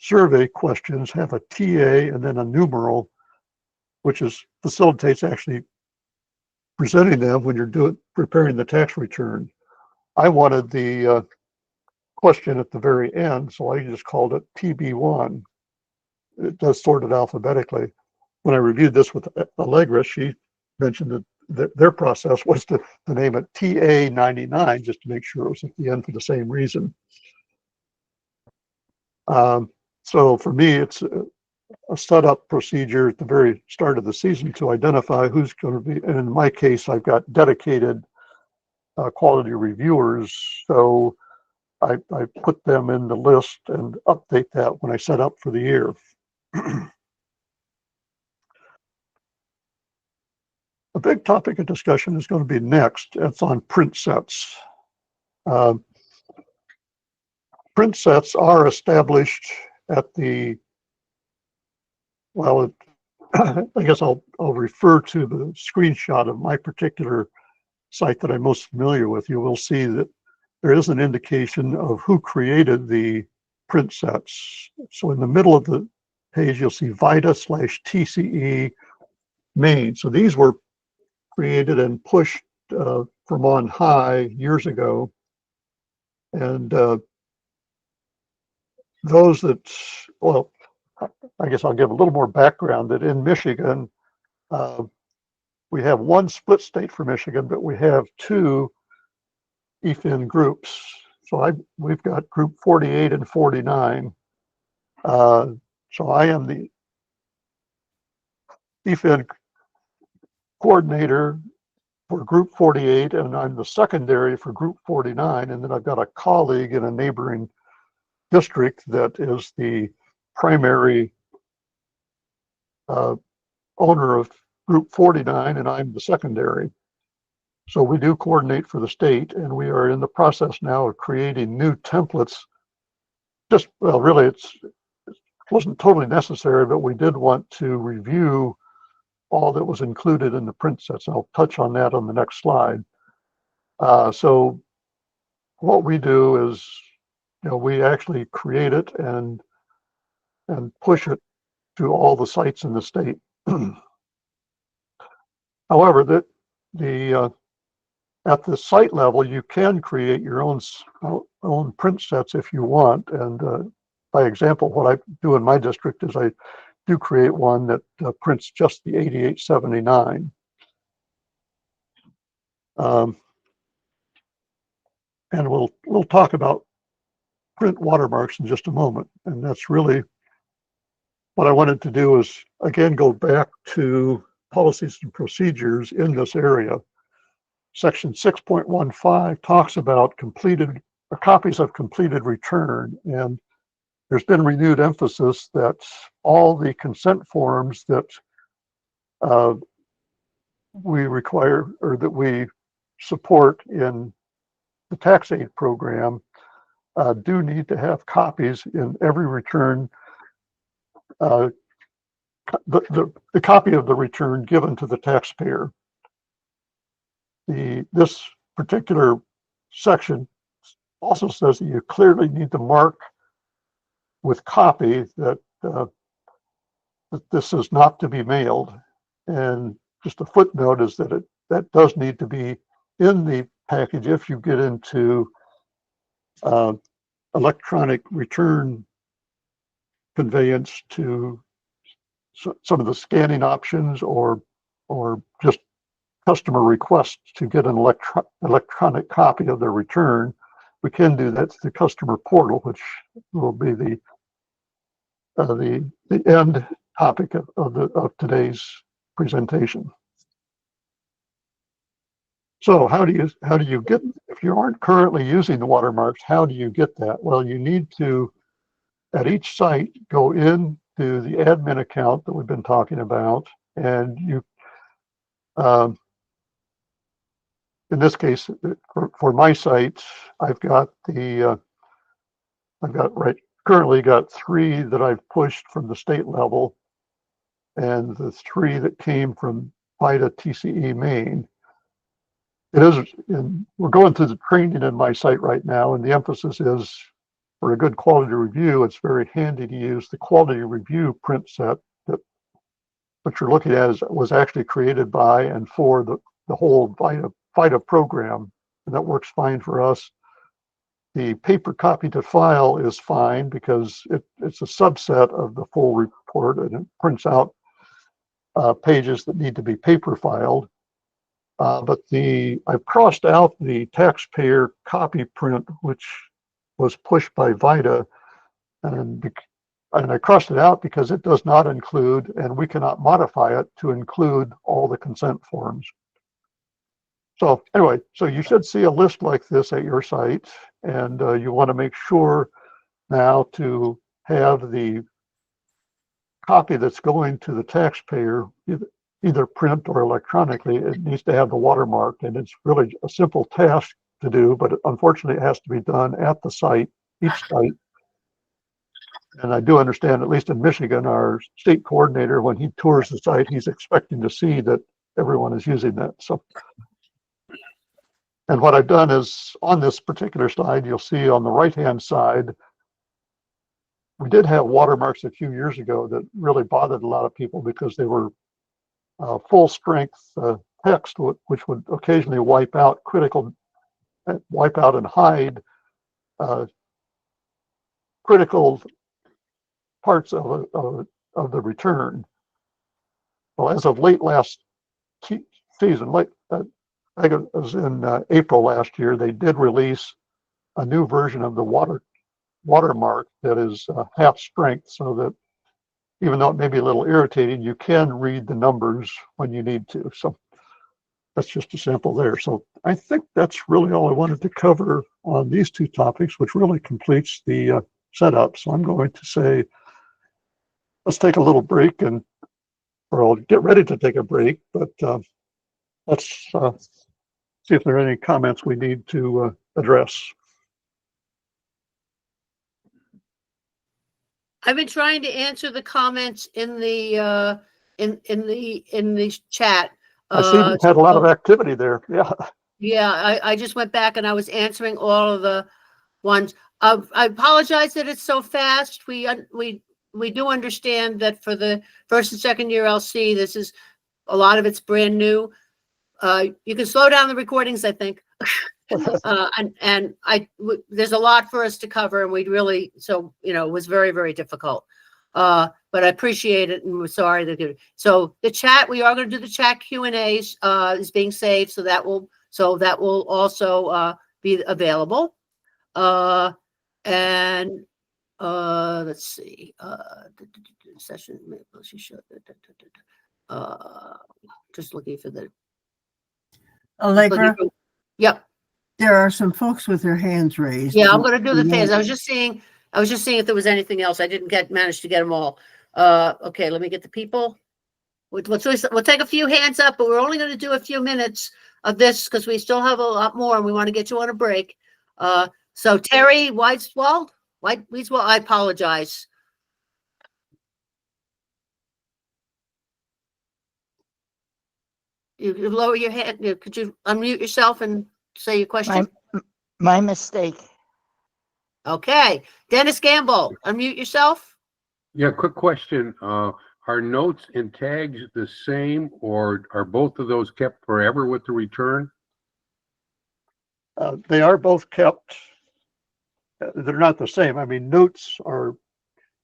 survey questions have a TA and then a numeral, which facilitates actually presenting them when you're preparing the tax return. I wanted the question at the very end, so I just called it TB1. It does sort it alphabetically. When I reviewed this with Allegra, she mentioned that their process was to name it TA99 just to make sure it was at the end for the same reason. So for me, it's a setup procedure at the very start of the season to identify who's going to be, and in my case, I've got dedicated quality reviewers. So I put them in the list and update that when I set up for the year. A big topic of discussion is going to be next. It's on print sets. Print sets are established at the, well, I guess I'll refer to the screenshot of my particular site that I'm most familiar with. You will see that there is an indication of who created the print sets. So in the middle of the page, you'll see VITA/TCE main. So these were created and pushed from on high years ago. And those that, well, I guess I'll give a little more background that in Michigan, we have one split state for Michigan, but we have two EFIN groups. So we've got group 48 and 49. So I am the EFIN coordinator for group 48, and I'm the secondary for group 49. And then I've got a colleague in a neighboring district that is the primary owner of group 49, and I'm the secondary. So we do coordinate for the state, and we are in the process now of creating new templates. Just, well, really, it wasn't totally necessary, but we did want to review all that was included in the print sets. I'll touch on that on the next slide. So what we do is, we actually create it and push it to all the sites in the state. However, at the site level, you can create your own print sets if you want. And by example, what I do in my district is I do create one that prints just the 8879. And we'll talk about print watermarks in just a moment. And that's really what I wanted to do, is again go back to policies and procedures in this area. Section 6.15 talks about copies of completed return, and there's been renewed emphasis that all the consent forms that we require or that we support in the tax aid program do need to have copies in every return, the copy of the return given to the taxpayer. This particular section also says that you clearly need to mark with copy that that this is not to be mailed. And just a footnote is that that does need to be in the package if you get into electronic return conveyance to some of the scanning options or just customer requests to get an electronic copy of their return. We can do that to the customer portal, which will be the end topic of today's presentation. So how do you get, if you aren't currently using the watermarks, how do you get that? Well, you need to, at each site, go into the admin account that we've been talking about, and you, in this case, for my site, I've currently got 3 that I've pushed from the state level, and the 3 that came from VITA TCE Maine. It is, we're going through the training in my site right now, and the emphasis is for a good quality review, it's very handy to use the quality review print set that what you're looking at was actually created by and for the whole VITA program, and that works fine for us. The paper copy to file is fine because it's a subset of the full report, and it prints out pages that need to be paper filed. But I've crossed out the taxpayer copy print, which was pushed by VITA, and I crossed it out because it does not include, and we cannot modify it to include all the consent forms. So anyway, so you should see a list like this at your site, and you want to make sure now to have the copy that's going to the taxpayer, either print or electronically. It needs to have the watermark, and it's really a simple task to do, but unfortunately it has to be done at the site, each site. And I do understand, at least in Michigan, our state coordinator, when he tours the site, he's expecting to see that everyone is using that. So, and what I've done is on this particular slide, you'll see on the right-hand side, we did have watermarks a few years ago that really bothered a lot of people because they were full strength text, which would occasionally wipe out and hide critical parts of the return. Well, as of late last season, I think it was in April last year, they did release a new version of the watermark that is half strength, so that even though it may be a little irritating, you can read the numbers when you need to. So that's just a sample there. So I think that's really all I wanted to cover on these 2 topics, which really completes the setup. So I'm going to say, let's take a little break, or I'll get ready to take a break, but let's see if there are any comments we need to address. I've been trying to answer the comments in the in the chat. I see we've had a lot of activity there. Yeah. Yeah, I just went back and I was answering all of the ones. I apologize that it's so fast. We do understand that for the first and second year LC, this is a lot of it's brand new. You can slow down the recordings, I think. And there's a lot for us to cover, and we'd really, so, it was very, very difficult. But I appreciate it, and we're sorry that. So the chat, we are going to do the chat Q&As is being saved, so that will also be available. And let's see, session. Just looking for the. Allegra, Yep. there are some folks with their hands raised. Yeah, I'm going to do the phase. I was just seeing I was just seeing if there was anything else. I didn't manage to get them all. Okay, let me get the people. We'll take a few hands up, but we're only going to do a few minutes of this because we still have a lot more and we want to get you on a break. So Terry Weiswald, I apologize. You lower your hand. Could you unmute yourself and say your question? My mistake. Okay. Dennis Gamble, unmute yourself. Yeah, quick question. Are notes and tags the same, or are both of those kept forever with the return? They are both kept. They're not the same. I mean, notes are,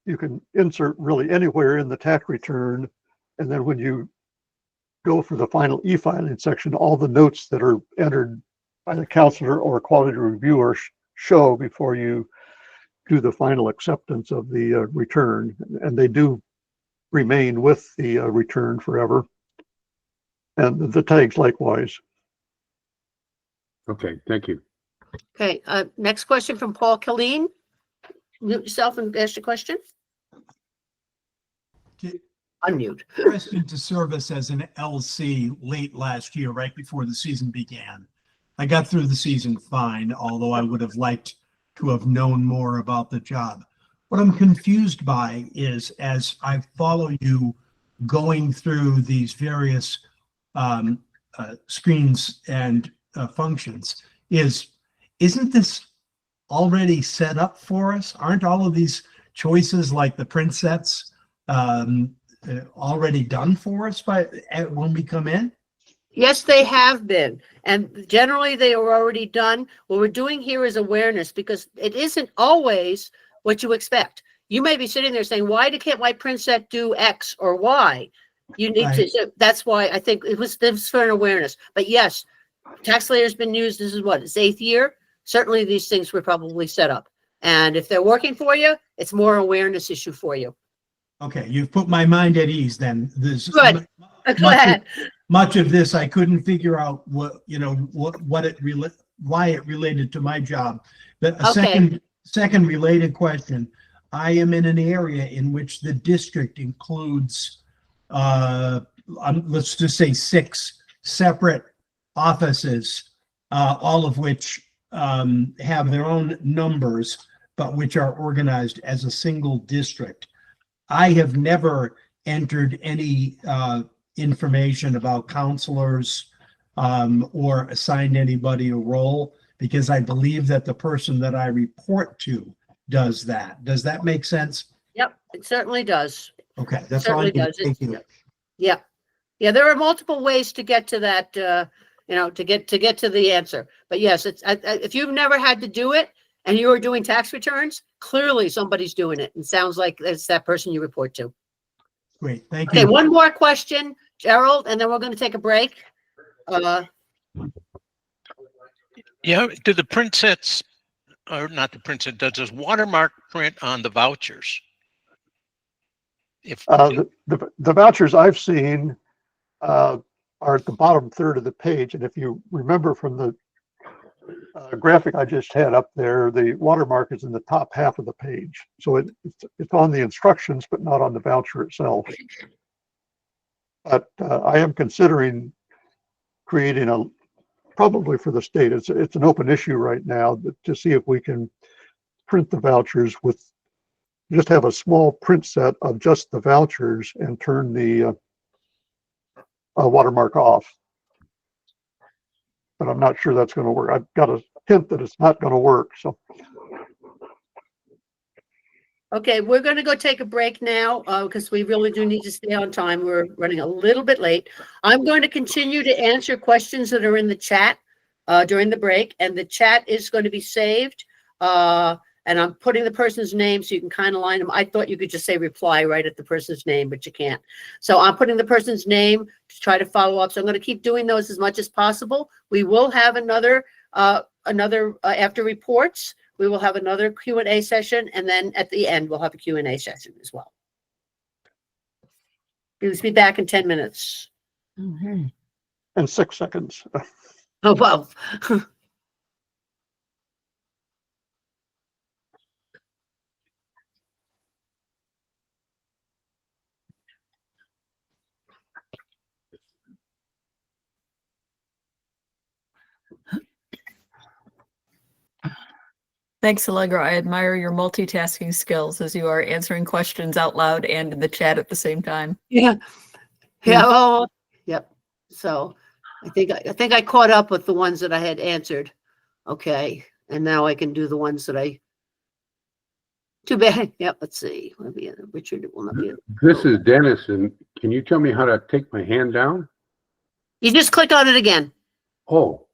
you can insert really anywhere in the tax return. And then when you go for the final e-filing section, all the notes that are entered by the counselor or quality reviewer show before you do the final acceptance of the return. And they do remain with the return forever. And the tags likewise. Okay, thank you. Okay. Next question from Paul Killeen. Mute yourself and ask your question. Unmute. Pressed to service as an LC late last year, right before the season began. I got through the season fine, although I would have liked to have known more about the job. What I'm confused by is, as I follow you going through these various screens and functions, isn't this already set up for us? Aren't all of these choices, like the print sets, already done for us when we come in? Yes, they have been. And generally they are already done. What we're doing here is awareness, because it isn't always what you expect. You may be sitting there saying, why can't my print set do X or Y? You need Right. to, that's why I think it was for an awareness. But yes, TaxSlayer's been used, this is what, its 8th year? Certainly these things were probably set up. And if they're working for you, it's more awareness issue for you. Okay, you've put my mind at ease then. Good. Go ahead. Much of this I couldn't figure out why it related to my job. But a second related question. I am in an area in which the district includes, let's just say 6 separate offices, all of which have their own numbers, but which are organized as a single district. I have never entered any information about counselors or assigned anybody a role, because I believe that the person that I report to does that. Does that make sense? Yep, it certainly does. Okay, that's all I need. Thank you. Yeah. Yeah, there are multiple ways to get to that, to get to the answer. But yes, it's if you've never had to do it and you are doing tax returns, clearly somebody's doing it. And sounds like it's that person you report to. Great, thank you. you. Okay, one more question, Gerald, and then we're going to take a break. Yeah, do the print sets, or not the print set, does this watermark print on the vouchers? If the vouchers I've seen are at the bottom third of the page, and if you remember from the graphic I just had up there, the watermark is in the top half of the page. So it's on the instructions, but not on the voucher itself. But I am considering creating probably for the state, it's an open issue right now, to see if we can print the vouchers with, just have a small print set of just the vouchers and turn the watermark off. But I'm not sure that's going to work. I've got a hint that it's not going to work. So. Okay, we're going to go take a break now because we really do need to stay on time. We're running a little bit late. I'm going to continue to answer questions that are in the chat during the break, and the chat is going to be saved. And I'm putting the person's name so you can kind of line them. I thought you could just say reply right at the person's name, but you can't. So I'm putting the person's name to try to follow up. So I'm going to keep doing those as much as possible. We will have another after reports. We will have another Q&A session, and then at the end, we'll have a Q&A session as well. We'll be back in 10 minutes. And 6 seconds. Oh, well. Thanks, Allegra. I admire your multitasking skills as you are answering questions out loud and in the chat at the same time. Yeah. Yeah. Oh, yep. So I think I caught up with the ones that I had answered. Okay. And now I can do the ones that I. Too bad. Yep. Let's see. Richard will not be. This is Dennis, and can you tell me how to take my hand down? You just click on it again. Oh,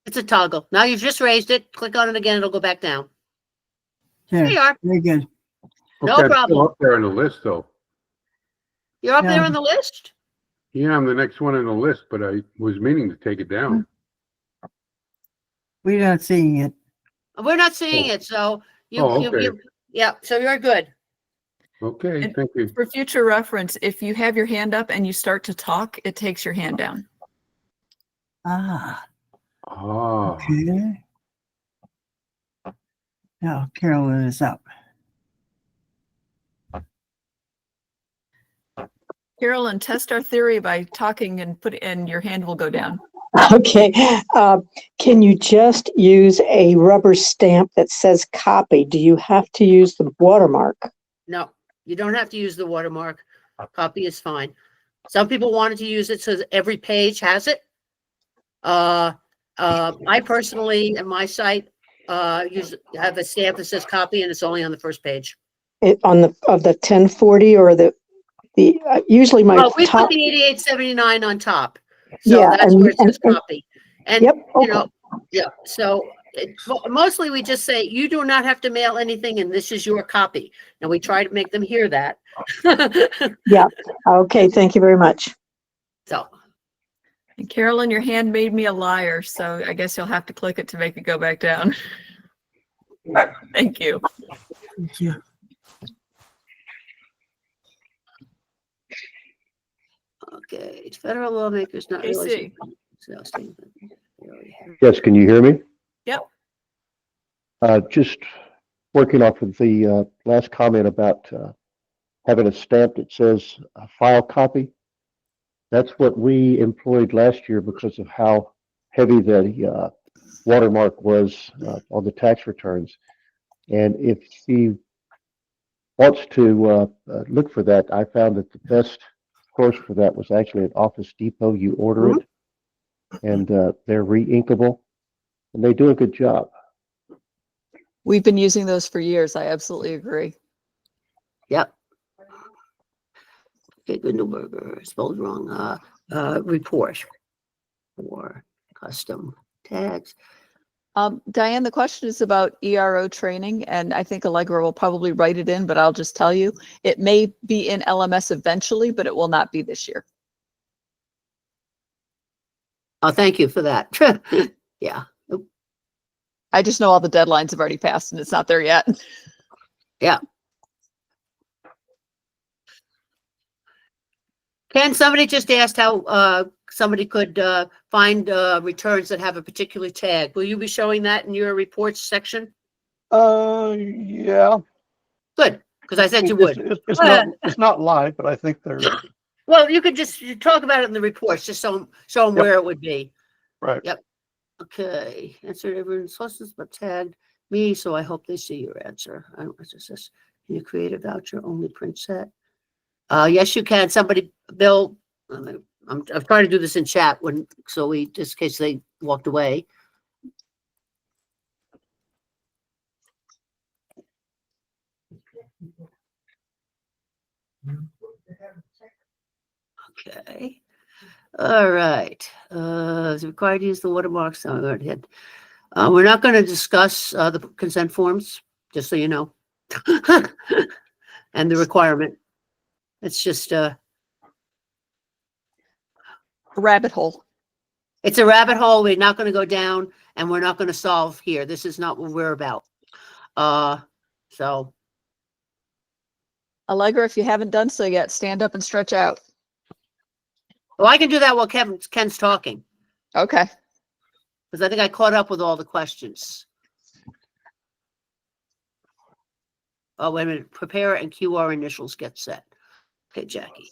It's a toggle. Now you've just raised it. Click on it again. It'll go back down. There you are. Very good. No okay, I'm problem. still up there on the list, though. You're up Yeah. there on the list. Yeah, I'm the next one on the list, but I was meaning to take it down. We're not seeing it. We're not seeing it, so okay. yeah. So you're good. Okay, And thank you. For future reference, if you have your hand up and you start to talk, it takes your hand down. Ah, Ah, okay. Now Carolyn is up. Carolyn, test our theory by talking and your hand will go down. Okay. Can you just use a rubber stamp that says copy? Do you have to use the watermark? No, you don't have to use the watermark. Copy is fine. Some people wanted to use it so that every page has it. I personally, at my site, have a stamp that says copy, and it's only on the first page. On the 1040 or the usually my Oh, we top. put the 8879 on top, so Yeah, that's where it says copy. And yep. Okay. you know, yeah. So mostly we just say you do not have to mail anything, and this is your copy. And we try to make them hear that. Yeah. Okay. Thank you very much. So. And Carolyn, your hand made me a liar, so I guess you'll have to click it to make it go back down. Thank you. Thank you. Okay, federal lawmakers not AC. realizing. Yes, can you hear me? Yep. Just working off of the last comment about having a stamp that says file copy. That's what we employed last year because of how heavy the watermark was on the tax returns. And if she wants to look for that, I found that the best source for that was actually at Office Depot. You order it, and they're re-inkable, and they do a good job. We've been using those for years. I absolutely agree. Yep. Okay, Gundelberger, spelled wrong. Report for custom tags. Diane, the question is about ERO training, and I think Allegra will probably write it in, but I'll just tell you, it may be in LMS eventually, but it will not be this year. Oh, thank you for that. Yeah. I just know all the deadlines have already passed and it's not there yet. Yeah. Ken, somebody just asked how somebody could find returns that have a particular tag. Will you be showing that in your reports section? Yeah. Good, because I said you would. It's not live, but I think they're. Well, you could just talk about it in the reports, just show them where it would be. Right. Yep. Okay. Answered everyone's questions, but tagged me, so I hope they see your answer. I don't know what this. Can you create a voucher only print set? Yes, you can. Somebody, Bill, I'm trying to do this in chat just in case they walked away. Okay. All right. Is it required to use the watermarks? Oh, go ahead. We're not going to discuss the consent forms, just so you know, and the requirement. It's just a rabbit hole. It's a rabbit hole. We're not going to go down, and we're not going to solve here. This is not what we're about. So. Allegra, if you haven't done so yet, stand up and stretch out. Well, I can do that while Ken's talking. Okay. Because I think I caught up with all the questions. Oh, wait a minute. Prepare and QR initials get set. Okay, Jackie.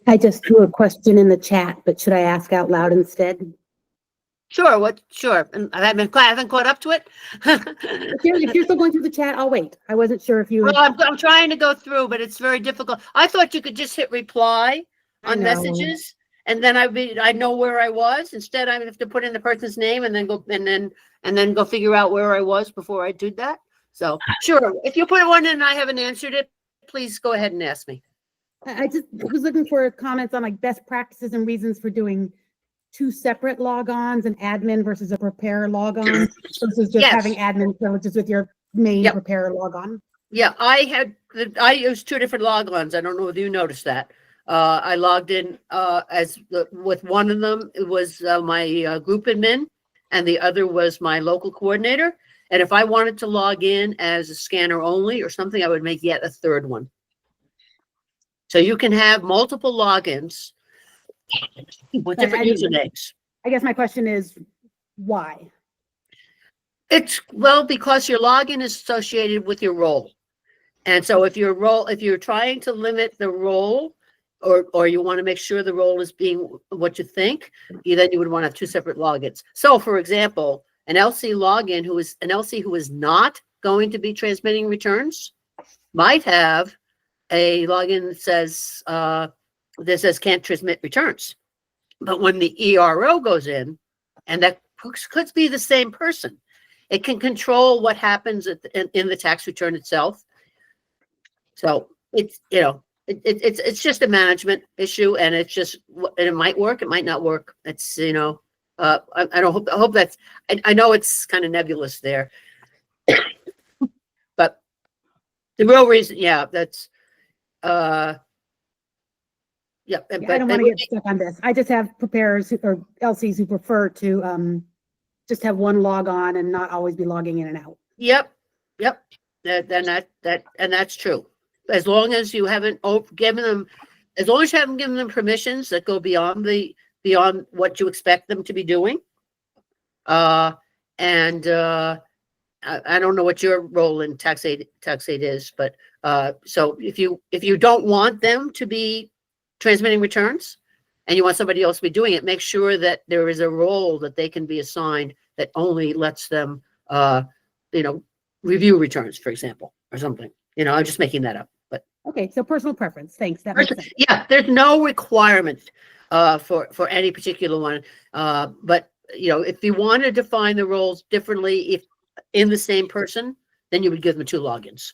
I just threw a question in the chat, but should I ask out loud instead? Sure, sure. And I haven't caught up to it. If you're still going through the chat, I'll wait. I wasn't sure if you. Well, I'm trying to go through, but it's very difficult. I thought you could just hit reply on messages, and then I'd know where I was. Instead, I have to put in the person's name and then go figure out where I was before I do that. So sure, if you put one in and I haven't answered it, please go ahead and ask me. I just was looking for comments on like best practices and reasons for doing 2 separate logons, an admin versus a preparer logon, versus just having admin privileges with your main preparer logon. Yeah, I used 2 different logons. I don't know if you noticed that. I logged in with one of them. It was my group admin, and the other was my local coordinator. And if I wanted to log in as a scanner only or something, I would make yet a 3rd one. So you can have multiple logins with different usernames. I guess my question is why? It's because your login is associated with your role. And so if you're trying to limit the role or you want to make sure the role is being what you think, then you would want to have 2 separate logins. So for example, an LC login who is not going to be transmitting returns might have a login that says can't transmit returns. But when the ERO goes in, and that could be the same person, it can control what happens in the tax return itself. So it's just a management issue, and it might work, it might not work. It's I hope that's. I know it's kind of nebulous there, but the real reason, that's. I don't want to get stuck on this. I just have preparers or LCs who prefer to just have one log on and not always be logging in and out. Yep. That's true. As long as you haven't given them permissions that go beyond what you expect them to be doing. I don't know what your role in TaxAid is, but so if you don't want them to be transmitting returns and you want somebody else to be doing it, make sure that there is a role that they can be assigned that only lets them review returns, for example, or something. I'm just making that up. But okay, so personal preference. Thanks. That makes sense. Yeah, there's no requirement for any particular one. But if you want to define the roles differently, if in the same person, then you would give them 2 logins.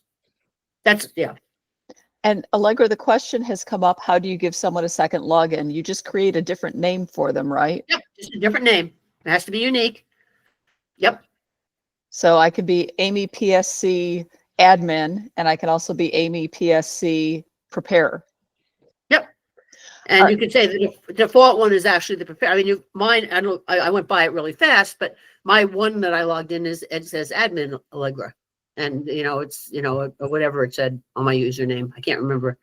And Allegra, the question has come up, how do you give someone a second login? You just create a different name for them, right? Yep, just a different name. It has to be unique. Yep. So I could be Amy PSC admin, and I can also be Amy PSC preparer. Yep. And you could say the default one is actually the preparer. I mean, mine, I went by it really fast, but my one that I logged in it says admin Allegra. And it's or whatever it said on my username. I can't remember.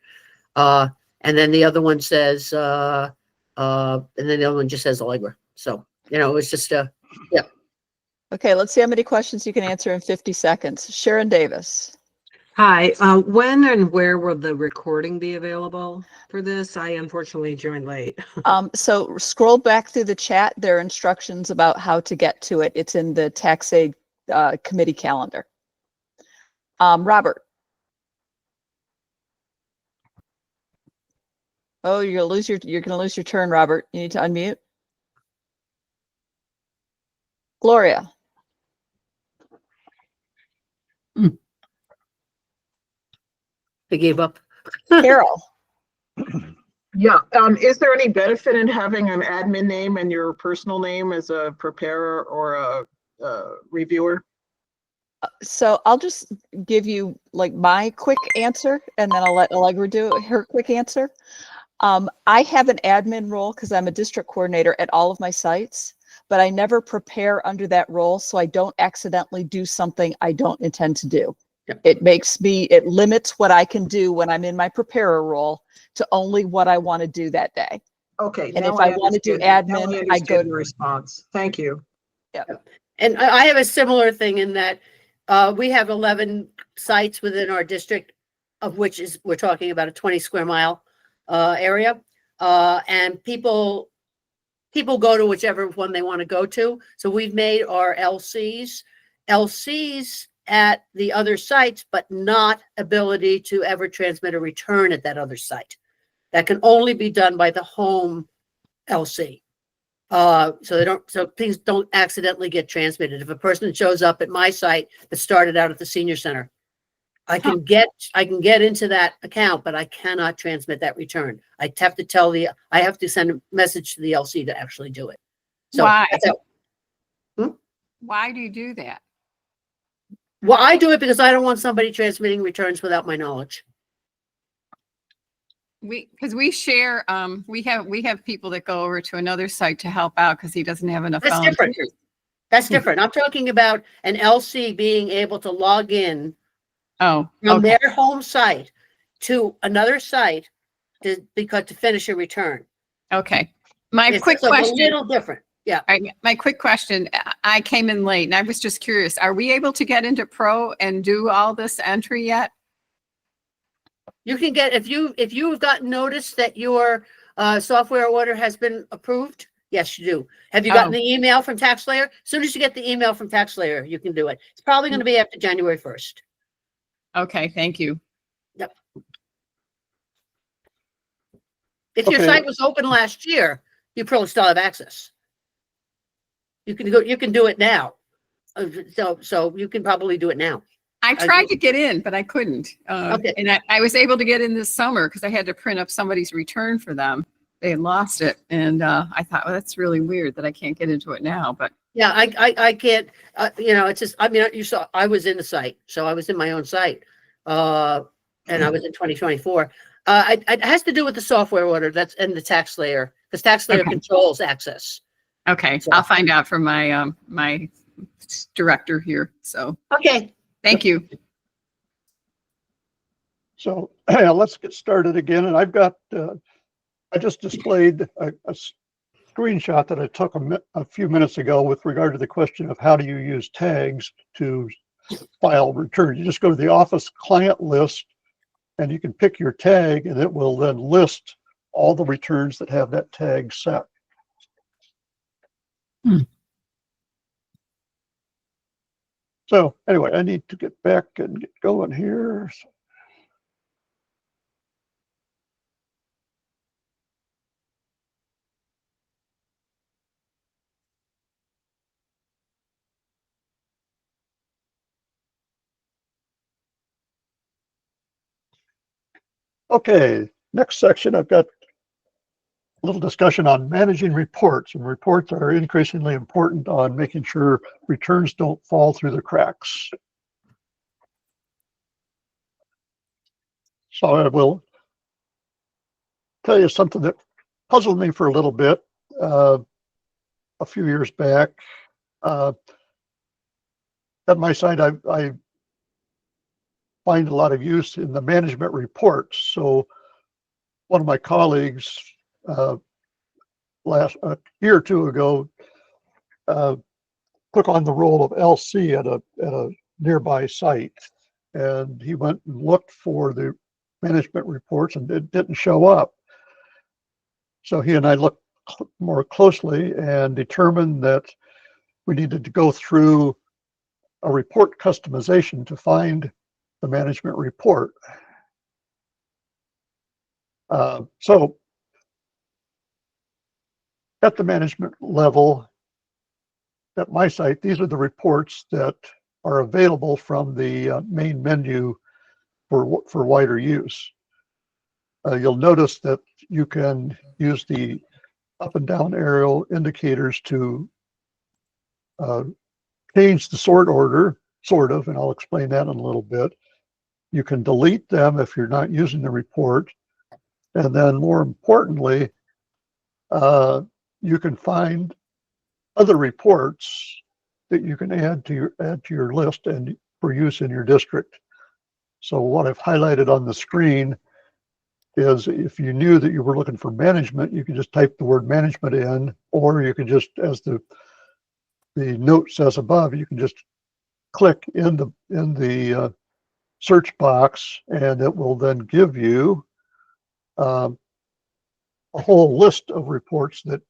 And then the other one says and then the other one just says Allegra. So it's just yeah. Okay, let's see how many questions you can answer in 50 seconds. Sharon Davis. Hi, when and where will the recording be available for this? I unfortunately joined late. So scroll back through the chat. There are instructions about how to get to it. It's in the TaxAid committee calendar. Robert. Oh, you're gonna lose your turn, Robert. You need to unmute. Gloria. They gave up. Carol. Yeah. Is there any benefit in having an admin name and your personal name as a preparer or a reviewer? So I'll just give you like my quick answer, and then I'll let Allegra do her quick answer. I have an admin role because I'm a district coordinator at all of my sites, but I never prepare under that role so I don't accidentally do something I don't intend to do. It limits what I can do when I'm in my preparer role to only what I want to do that day. Okay. And now if I want to do understand- now admin, I understand go the response. Thank you. Yeah. And I have a similar thing in that we have 11 sites within our district, of which we're talking about a 20 square mile area. And people go to whichever one they want to go to. So we've made our LCs at the other sites, but not ability to ever transmit a return at that other site. That can only be done by the home LC. So things don't accidentally get transmitted. If a person shows up at my site that started out at the senior center, I can get into that account, but I cannot transmit that return. I have to send a message to the LC to actually do it. So Why? Why do you do that? Well, I do it because I don't want somebody transmitting returns without my knowledge. Because we share, we have people that go over to another site to help out because he doesn't have enough That's different. volunteers. That's different. I'm talking about an LC being able to log in from their home site to another site to finish a return. Okay. My It's quick a question. little different. Yeah. My quick question. I came in late and I was just curious. Are we able to get into Pro and do all this entry yet? You can get, if you've gotten notice that your software order has been approved, yes, you do. Have you gotten the email from TaxSlayer? As soon as you get the email from TaxSlayer, you can do it. It's probably going to be after January 1st. Okay, thank you. Yep. If your site was open last year, you probably still have access. You can do it now. So you can probably do it now. I tried to get in, but I couldn't. Okay. And I was able to get in this summer because I had to print up somebody's return for them. They had lost it. And I thought, well, that's really weird that I can't get into it now. But yeah, I can't, it's just, I mean, you saw, I was in the site. So I was in my own site. And I was in 2024. It has to do with the software order that's in the TaxSlayer, because TaxSlayer controls access. Okay, so I'll find out from my my director here. So okay, thank you. So let's get started again. And I've got I just displayed a screenshot that I took a few minutes ago with regard to the question of how do you use tags to file returns. You just go to the Office client list and you can pick your tag, and it will then list all the returns that have that tag set. So anyway, I need to get back and get going here. Okay, next section, I've got a little discussion on managing reports, and reports are increasingly important on making sure returns don't fall through the cracks. So I will tell you something that puzzled me for a little bit a few years back. At my site, I find a lot of use in the management reports. So one of my colleagues last year or two ago took on the role of LC at a nearby site, and he went and looked for the management reports and it didn't show up. So he and I looked more closely and determined that we needed to go through a report customization to find the management report. So at the management level, at my site, these are the reports that are available from the main menu for wider use. You'll notice that you can use the up and down arrow indicators to change the sort order, sort of, and I'll explain that in a little bit. You can delete them if you're not using the report. And then more importantly, you can find other reports that you can add to your list and for use in your district. So what I've highlighted on the screen is if you knew that you were looking for management, you could just type the word management in, or you could just, as the note says above, you can just click in the search box, and it will then give you a whole list of reports that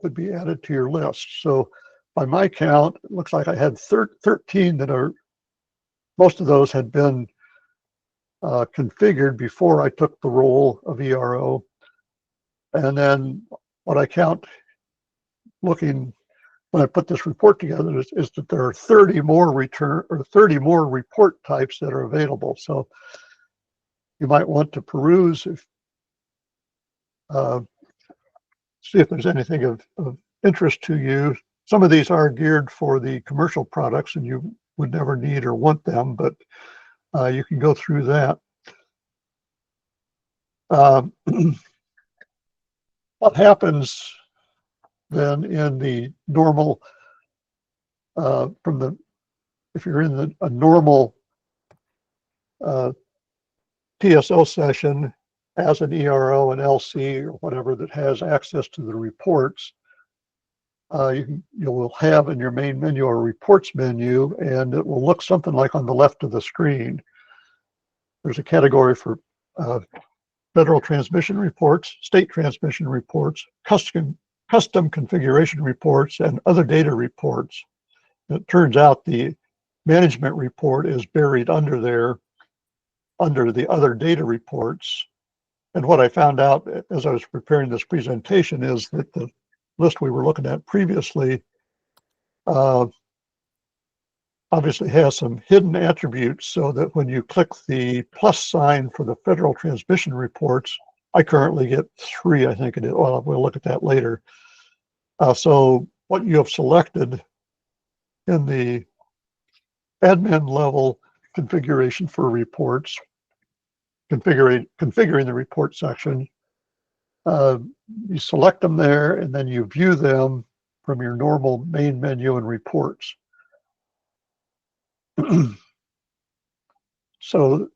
could be added to your list. So by my count, it looks like I had 13 that are, most of those had been configured before I took the role of ERO. And then what I count looking when I put this report together is that there are 30 more report types that are available. So you might want to peruse if see if there's anything of interest to you. Some of these are geared for the commercial products and you would never need or want them, but you can go through that. What happens then in the normal, if you're in a normal TSO session as an ERO, an LC, or whatever that has access to the reports, you will have in your main menu a reports menu, and it will look something like on the left of the screen. There's a category for federal transmission reports, state transmission reports, custom configuration reports, and other data reports. It turns out the management report is buried under there, under the other data reports. And what I found out as I was preparing this presentation is that the list we were looking at previously obviously has some hidden attributes, so that when you click the plus sign for the federal transmission reports, I currently get 3, I think it is. Well, we'll look at that later. So what you have selected in the admin level configuration for reports, configuring the report section, you select them there and then you view them from your normal main menu and reports. So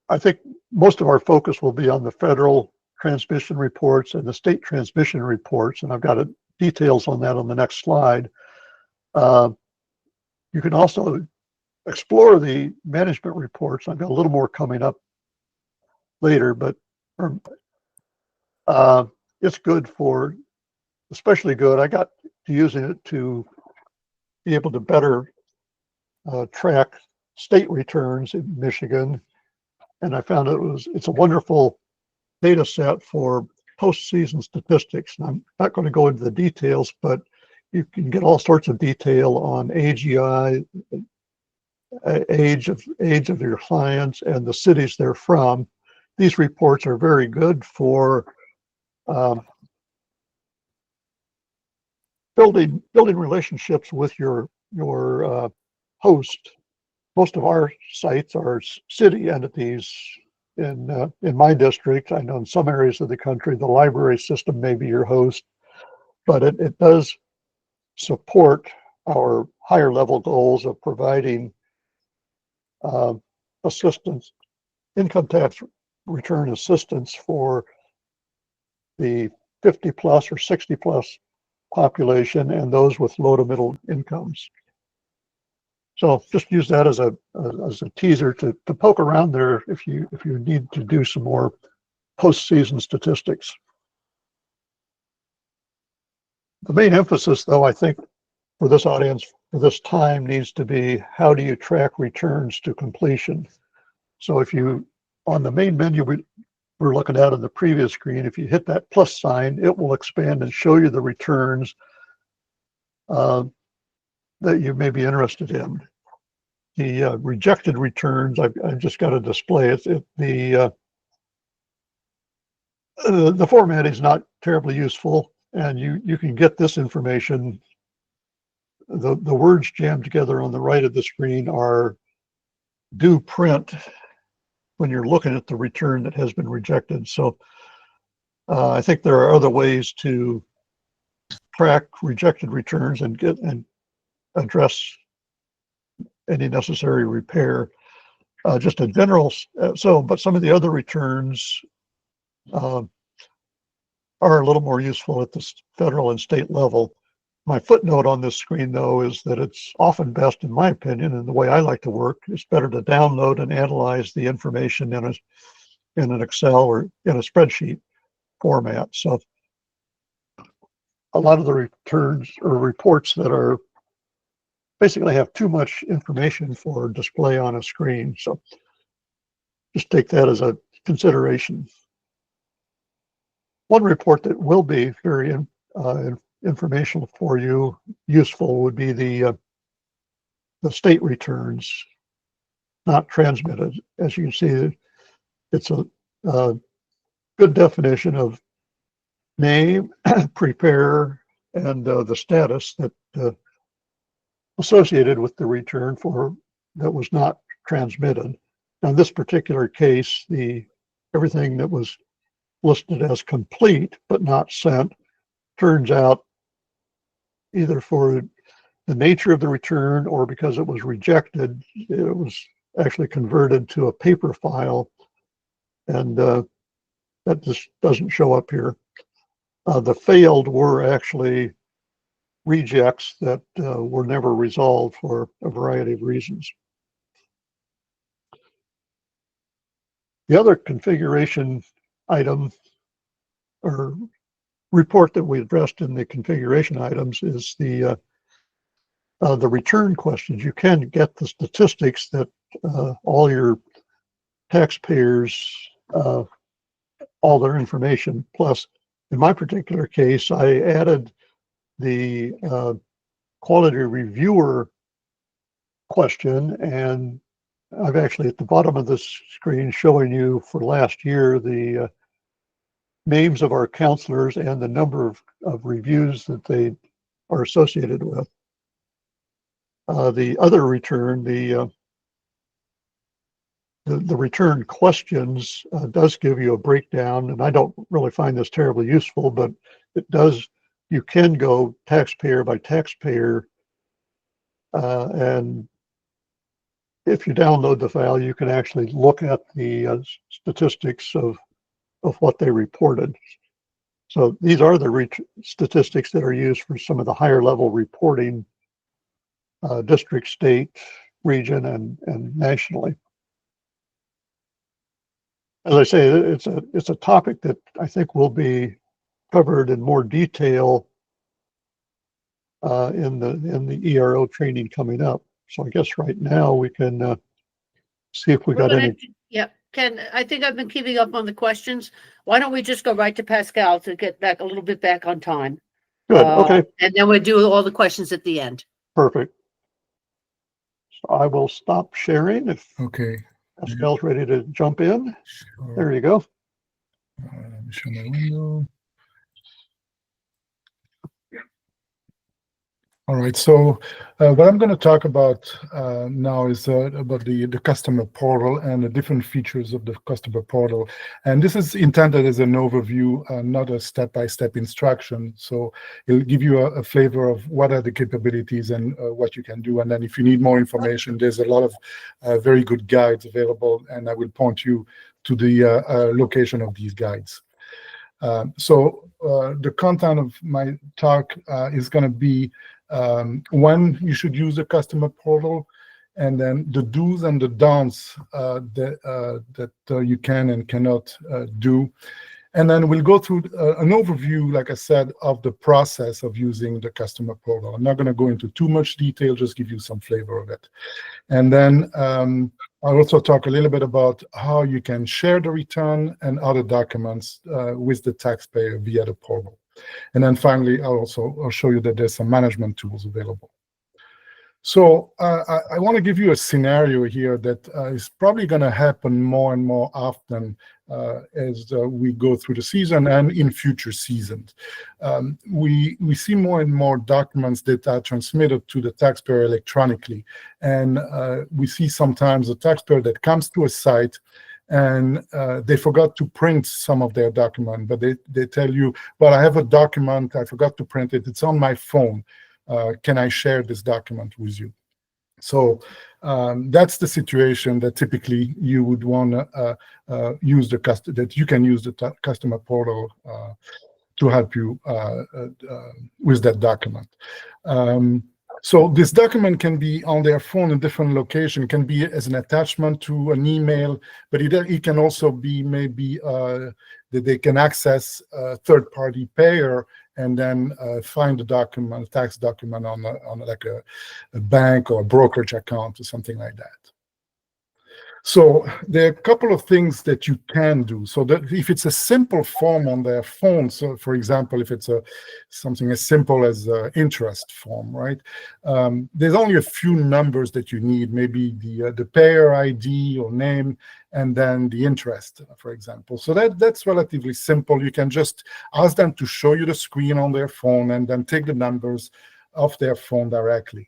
I think most of our focus will be on the federal transmission reports and the state transmission reports, and I've got details on that on the next slide. You can also explore the management reports. I've got a little more coming up later, but it's good for, especially good. I got to using it to be able to better track state returns in Michigan, and I found it's a wonderful data set for postseason statistics. And I'm not going to go into the details, but you can get all sorts of detail on AGI, age of your clients, and the cities they're from. These reports are very good for building relationships with your host. Most of our sites are city entities. In my district, I know in some areas of the country, the library system may be your host, but it does support our higher level goals of providing assistance, income tax return assistance for the 50 plus or 60 plus population and those with low to middle incomes. So just use that as a teaser to poke around there if you need to do some more postseason statistics. The main emphasis, though, I think for this audience for this time needs to be, how do you track returns to completion? So if you, on the main menu we're looking at on the previous screen, if you hit that plus sign, it will expand and show you the returns that you may be interested in. The rejected returns, I've just got a display. The format is not terribly useful, and you can get this information. The words jammed together on the right of the screen are do print when you're looking at the return that has been rejected. So I think there are other ways to track rejected returns and address any necessary repair. Just a general, but some of the other returns are a little more useful at the federal and state level. My footnote on this screen, though, is that it's often best, in my opinion, and the way I like to work, it's better to download and analyze the information in an Excel or in a spreadsheet format. So a lot of the returns or reports that are basically have too much information for display on a screen. So just take that as a consideration. One report that will be very informational for you, useful, would be the state returns not transmitted. As you can see, it's a good definition of name, prepare, and the status that associated with the return that was not transmitted. Now, in this particular case, everything that was listed as complete but not sent turns out, either for the nature of the return or because it was rejected, it was actually converted to a paper file, and that just doesn't show up here. The failed were actually rejects that were never resolved for a variety of reasons. The other configuration item or report that we addressed in the configuration items is the return questions. You can get the statistics that all your taxpayers, all their information. Plus, in my particular case, I added the quality reviewer question, and I've actually at the bottom of this screen showing you for last year the names of our counselors and the number of reviews that they are associated with. The other return, the return questions does give you a breakdown, and I don't really find this terribly useful, but it does. You can go taxpayer by taxpayer, and if you download the file, you can actually look at the statistics of what they reported. So these are the statistics that are used for some of the higher level reporting, district, state, region, and nationally. As I say, it's a topic that I think will be covered in more detail in the ERO training coming up. So I guess right now we can see if we got any. Yeah, Ken, I think I've been keeping up on the questions. Why don't we just go right to Pascal to get back a little bit back on time? Good, okay. And then we'll do all the questions at the end. Perfect. So I will stop sharing if Okay. Pascal's ready to jump in. Sure. There you go. Let me show my window. All right, so what I'm going to talk about now is about the customer portal and the different features of the customer portal. And this is intended as an overview, not a step-by-step instruction. So it'll give you a flavor of what are the capabilities and what you can do. And then if you need more information, there's a lot of very good guides available, and I will point you to the location of these guides. So the content of my talk is going to be when you should use the customer portal, and then the do's and the don'ts that you can and cannot do. And then we'll go through an overview, like I said, of the process of using the customer portal. I'm not going to go into too much detail, just give you some flavor of it. And then I'll also talk a little bit about how you can share the return and other documents with the taxpayer via the portal. And then finally, I'll show you that there's some management tools available. So I want to give you a scenario here that is probably going to happen more and more often as we go through the season and in future seasons. We see more and more documents that are transmitted to the taxpayer electronically. And we see sometimes a taxpayer that comes to a site and they forgot to print some of their document, but they tell you, well, I have a document, I forgot to print it, it's on my phone. Can I share this document with you? So that's the situation that typically you would want to use that you can use the customer portal to help you with that document. So this document can be on their phone in different location. It can be as an attachment to an email, but it can also be maybe that they can access a third-party payer and then find the document, a tax document on like a bank or a brokerage account or something like that. So there are a couple of things that you can do. So that if it's a simple form on their phone, so for example, if it's something as simple as an interest form, right? There's only a few numbers that you need, maybe the payer ID or name, and then the interest, for example. So that's relatively simple. You can just ask them to show you the screen on their phone and then take the numbers off their phone directly.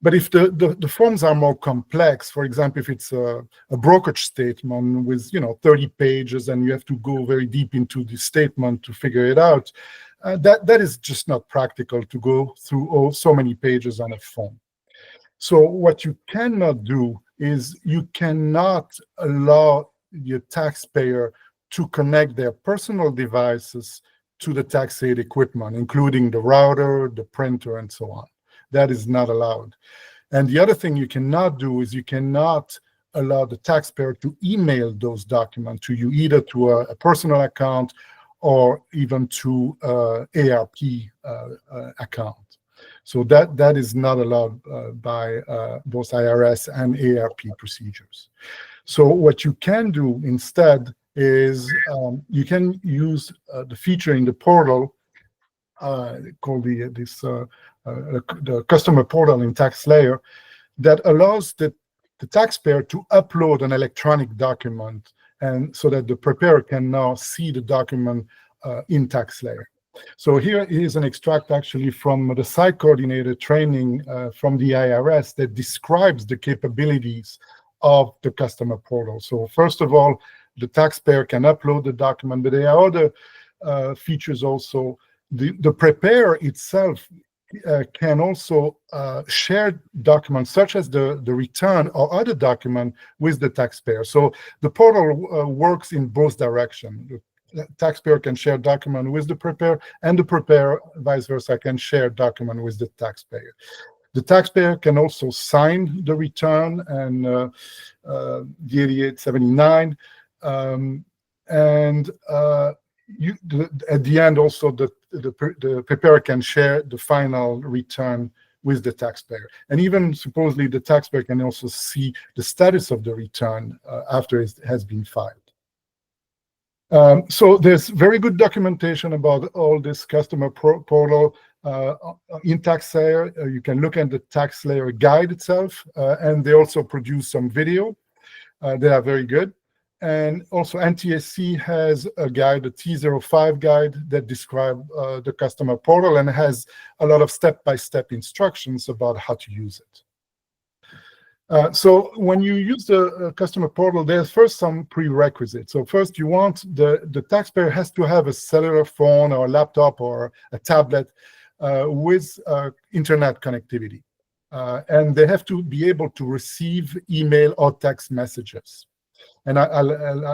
But if the forms are more complex, for example, if it's a brokerage statement with 30 pages and you have to go very deep into the statement to figure it out, that is just not practical to go through so many pages on a phone. So what you cannot do is you cannot allow your taxpayer to connect their personal devices to the tax aid equipment, including the router, the printer, and so on. That is not allowed. And the other thing you cannot do is you cannot allow the taxpayer to email those documents to you, either to a personal account or even to ARP account. So that is not allowed by both IRS and ARP procedures. So what you can do instead is you can use the feature in the portal called the customer portal in TaxSlayer that allows the taxpayer to upload an electronic document, and so that the preparer can now see the document in TaxSlayer. So here is an extract actually from the site coordinator training from the IRS that describes the capabilities of the customer portal. So first of all, the taxpayer can upload the document, but there are other features also. The preparer itself can also share documents such as the return or other document with the taxpayer. So the portal works in both directions. The taxpayer can share document with the preparer, and the preparer, vice versa, can share document with the taxpayer. The taxpayer can also sign the return and the 8879, and at the end also the preparer can share the final return with the taxpayer. And even supposedly the taxpayer can also see the status of the return after it has been filed. So there's very good documentation about all this customer portal in TaxSlayer. You can look at the TaxSlayer guide itself, and they also produce some video. They are very good. And also NTSC has a guide, a T05 guide, that describes the customer portal and has a lot of step-by-step instructions about how to use it. So when you use the customer portal, there's first some prerequisites. So first you want the taxpayer has to have a cellular phone or a laptop or a tablet with internet connectivity. And they have to be able to receive email or text messages. And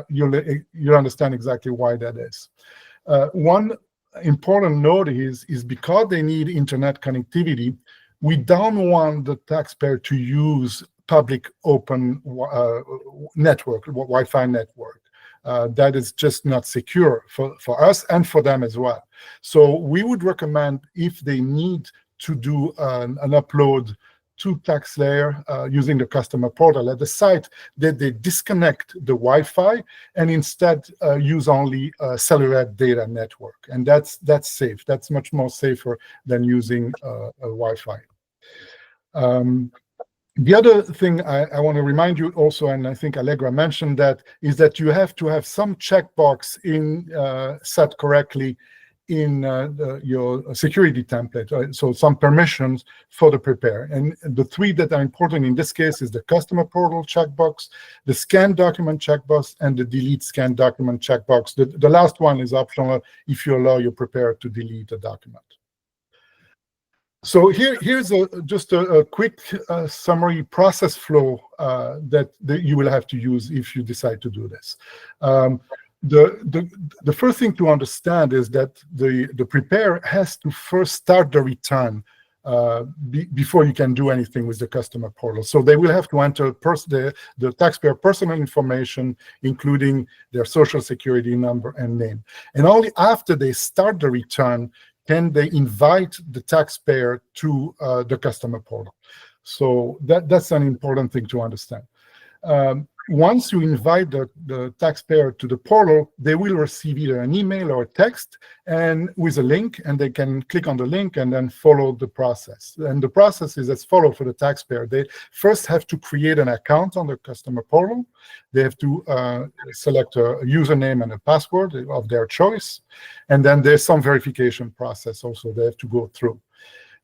you'll understand exactly why that is. One important note is because they need internet connectivity, we don't want the taxpayer to use public open network, Wi-Fi network. That is just not secure for us and for them as well. So we would recommend, if they need to do an upload to TaxSlayer using the customer portal at the site, that they disconnect the Wi-Fi and instead use only a cellular data network. And that's safe. That's much more safer than using a Wi-Fi. The other thing I want to remind you also, and I think Allegra mentioned that, is that you have to have some checkbox set correctly in your security template, right? So some permissions for the prepare. And the three that are important in this case is the customer portal checkbox, the scan document checkbox, and the delete scan document checkbox. The last one is optional if you allow your preparer to delete a document. So here's just a quick summary process flow that you will have to use if you decide to do this. The first thing to understand is that the preparer has to first start the return before you can do anything with the customer portal. So they will have to enter the taxpayer personal information, including their social security number and name. And only after they start the return can they invite the taxpayer to the customer portal. So that's an important thing to understand. Once you invite the taxpayer to the portal, they will receive either an email or a text and with a link, and they can click on the link and then follow the process. And the process is as follows for the taxpayer. They first have to create an account on the customer portal. They have to select a username and a password of their choice. And then there's some verification process also they have to go through.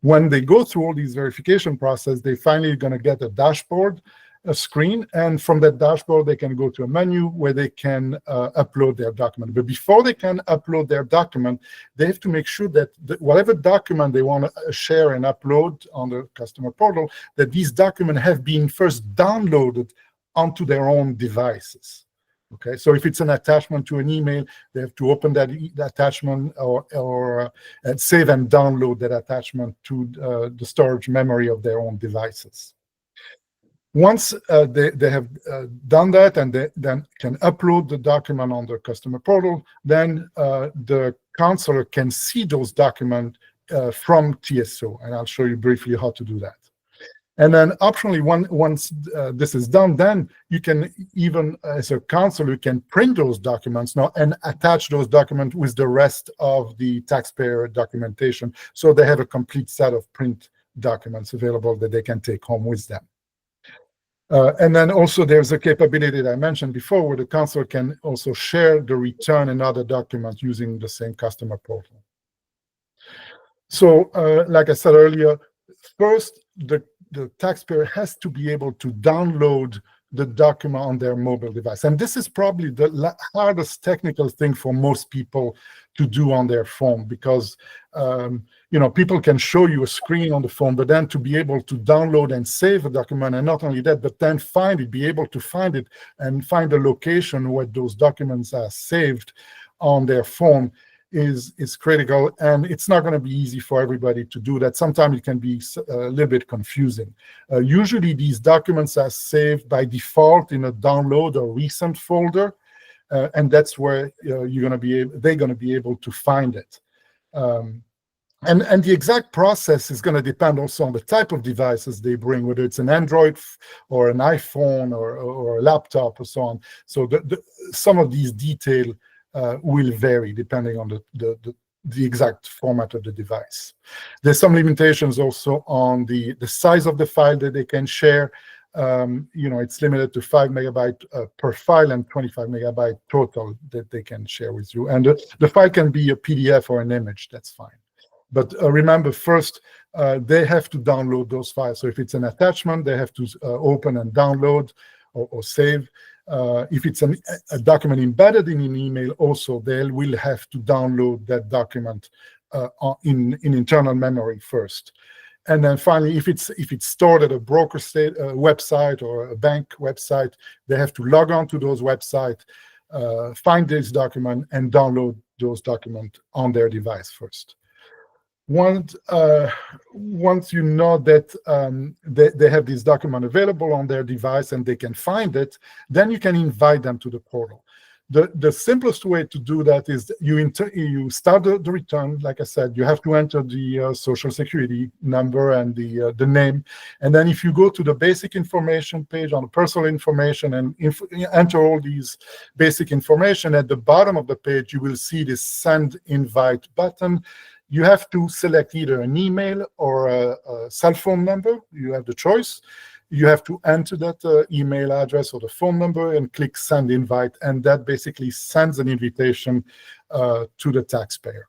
When they go through all these verification process, they finally going to get a dashboard, a screen, and from that dashboard they can go to a menu where they can upload their document. But before they can upload their document, they have to make sure that whatever document they want to share and upload on the customer portal, that these documents have been first downloaded onto their own devices. Okay, so if it's an attachment to an email, they have to open that attachment or save and download that attachment to the storage memory of their own devices. Once they have done that and they then can upload the document on the customer portal, then the counselor can see those documents from TSO, and I'll show you briefly how to do that. And then optionally, once this is done, then you can even, as a counselor, you can print those documents now and attach those documents with the rest of the taxpayer documentation, so they have a complete set of print documents available that they can take home with them. And then also there's a capability that I mentioned before where the counselor can also share the return and other documents using the same customer portal. So like I said earlier, first the taxpayer has to be able to download the document on their mobile device. And this is probably the hardest technical thing for most people to do on their phone, because people can show you a screen on the phone, but then to be able to download and save a document, and not only that, but then be able to find it and find a location where those documents are saved on their phone is critical, and it's not going to be easy for everybody to do that. Sometimes it can be a little bit confusing. Usually these documents are saved by default in a download or recent folder, and that's where they're going to be able to find it. And the exact process is going to depend also on the type of devices they bring, whether it's an Android or an iPhone or a laptop or so on. So some of these details will vary depending on the exact format of the device. There's some limitations also on the size of the file that they can share. It's limited to 5 megabytes per file and 25 megabytes total that they can share with you. And the file can be a PDF or an image, that's fine. But remember, first, they have to download those files. So if it's an attachment, they have to open and download or save. If it's a document embedded in an email, also they will have to download that document in internal memory first. And then finally, if it's stored at a broker website or a bank website, they have to log on to those websites, find this document, and download those documents on their device first. Once you know that they have this document available on their device and they can find it, then you can invite them to the portal. The simplest way to do that is you start the return. Like I said, you have to enter the social security number and the name. And then if you go to the basic information page on the personal information and enter all these basic information, at the bottom of the page, you will see this send invite button. You have to select either an email or a cell phone number. You have the choice. You have to enter that email address or the phone number and click send invite, and that basically sends an invitation to the taxpayer.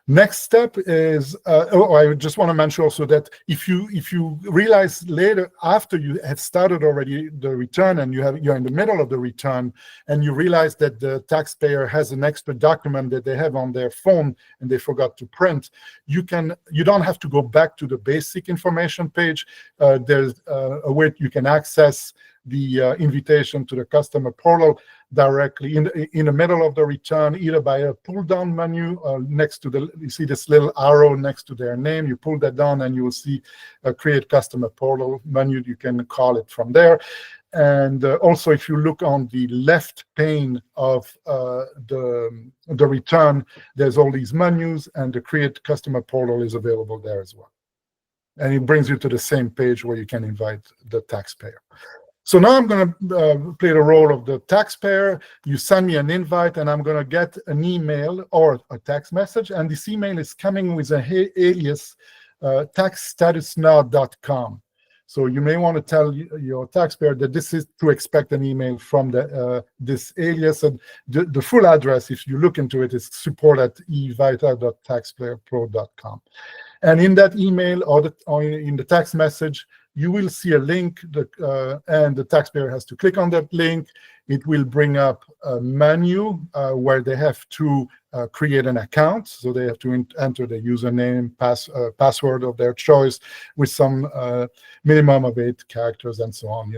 Next step is, I just want to mention also that if you realize later, after you have started already the return and you're in the middle of the return, and you realize that the taxpayer has an extra document that they have on their phone and they forgot to print, you don't have to go back to the basic information page. There's a way you can access the invitation to the customer portal directly in the middle of the return, either by a pull down menu next to you see this little arrow next to their name. You pull that down and you will see a create customer portal menu. You can call it from there. And also, if you look on the left pane of the return, there's all these menus, and the create customer portal is available there as well. And it brings you to the same page where you can invite the taxpayer. So now I'm going to play the role of the taxpayer. You send me an invite, and I'm going to get an email or a text message. And this email is coming with an alias taxstatusnow.com. So you may want to tell your taxpayer that this is to expect an email from this alias. And the full address, if you look into it, is support@evita.taxpayerpro.com. And in that email or in the text message, you will see a link, and the taxpayer has to click on that link. It will bring up a menu where they have to create an account. So they have to enter the username, password of their choice with some minimum of 8 characters and so on,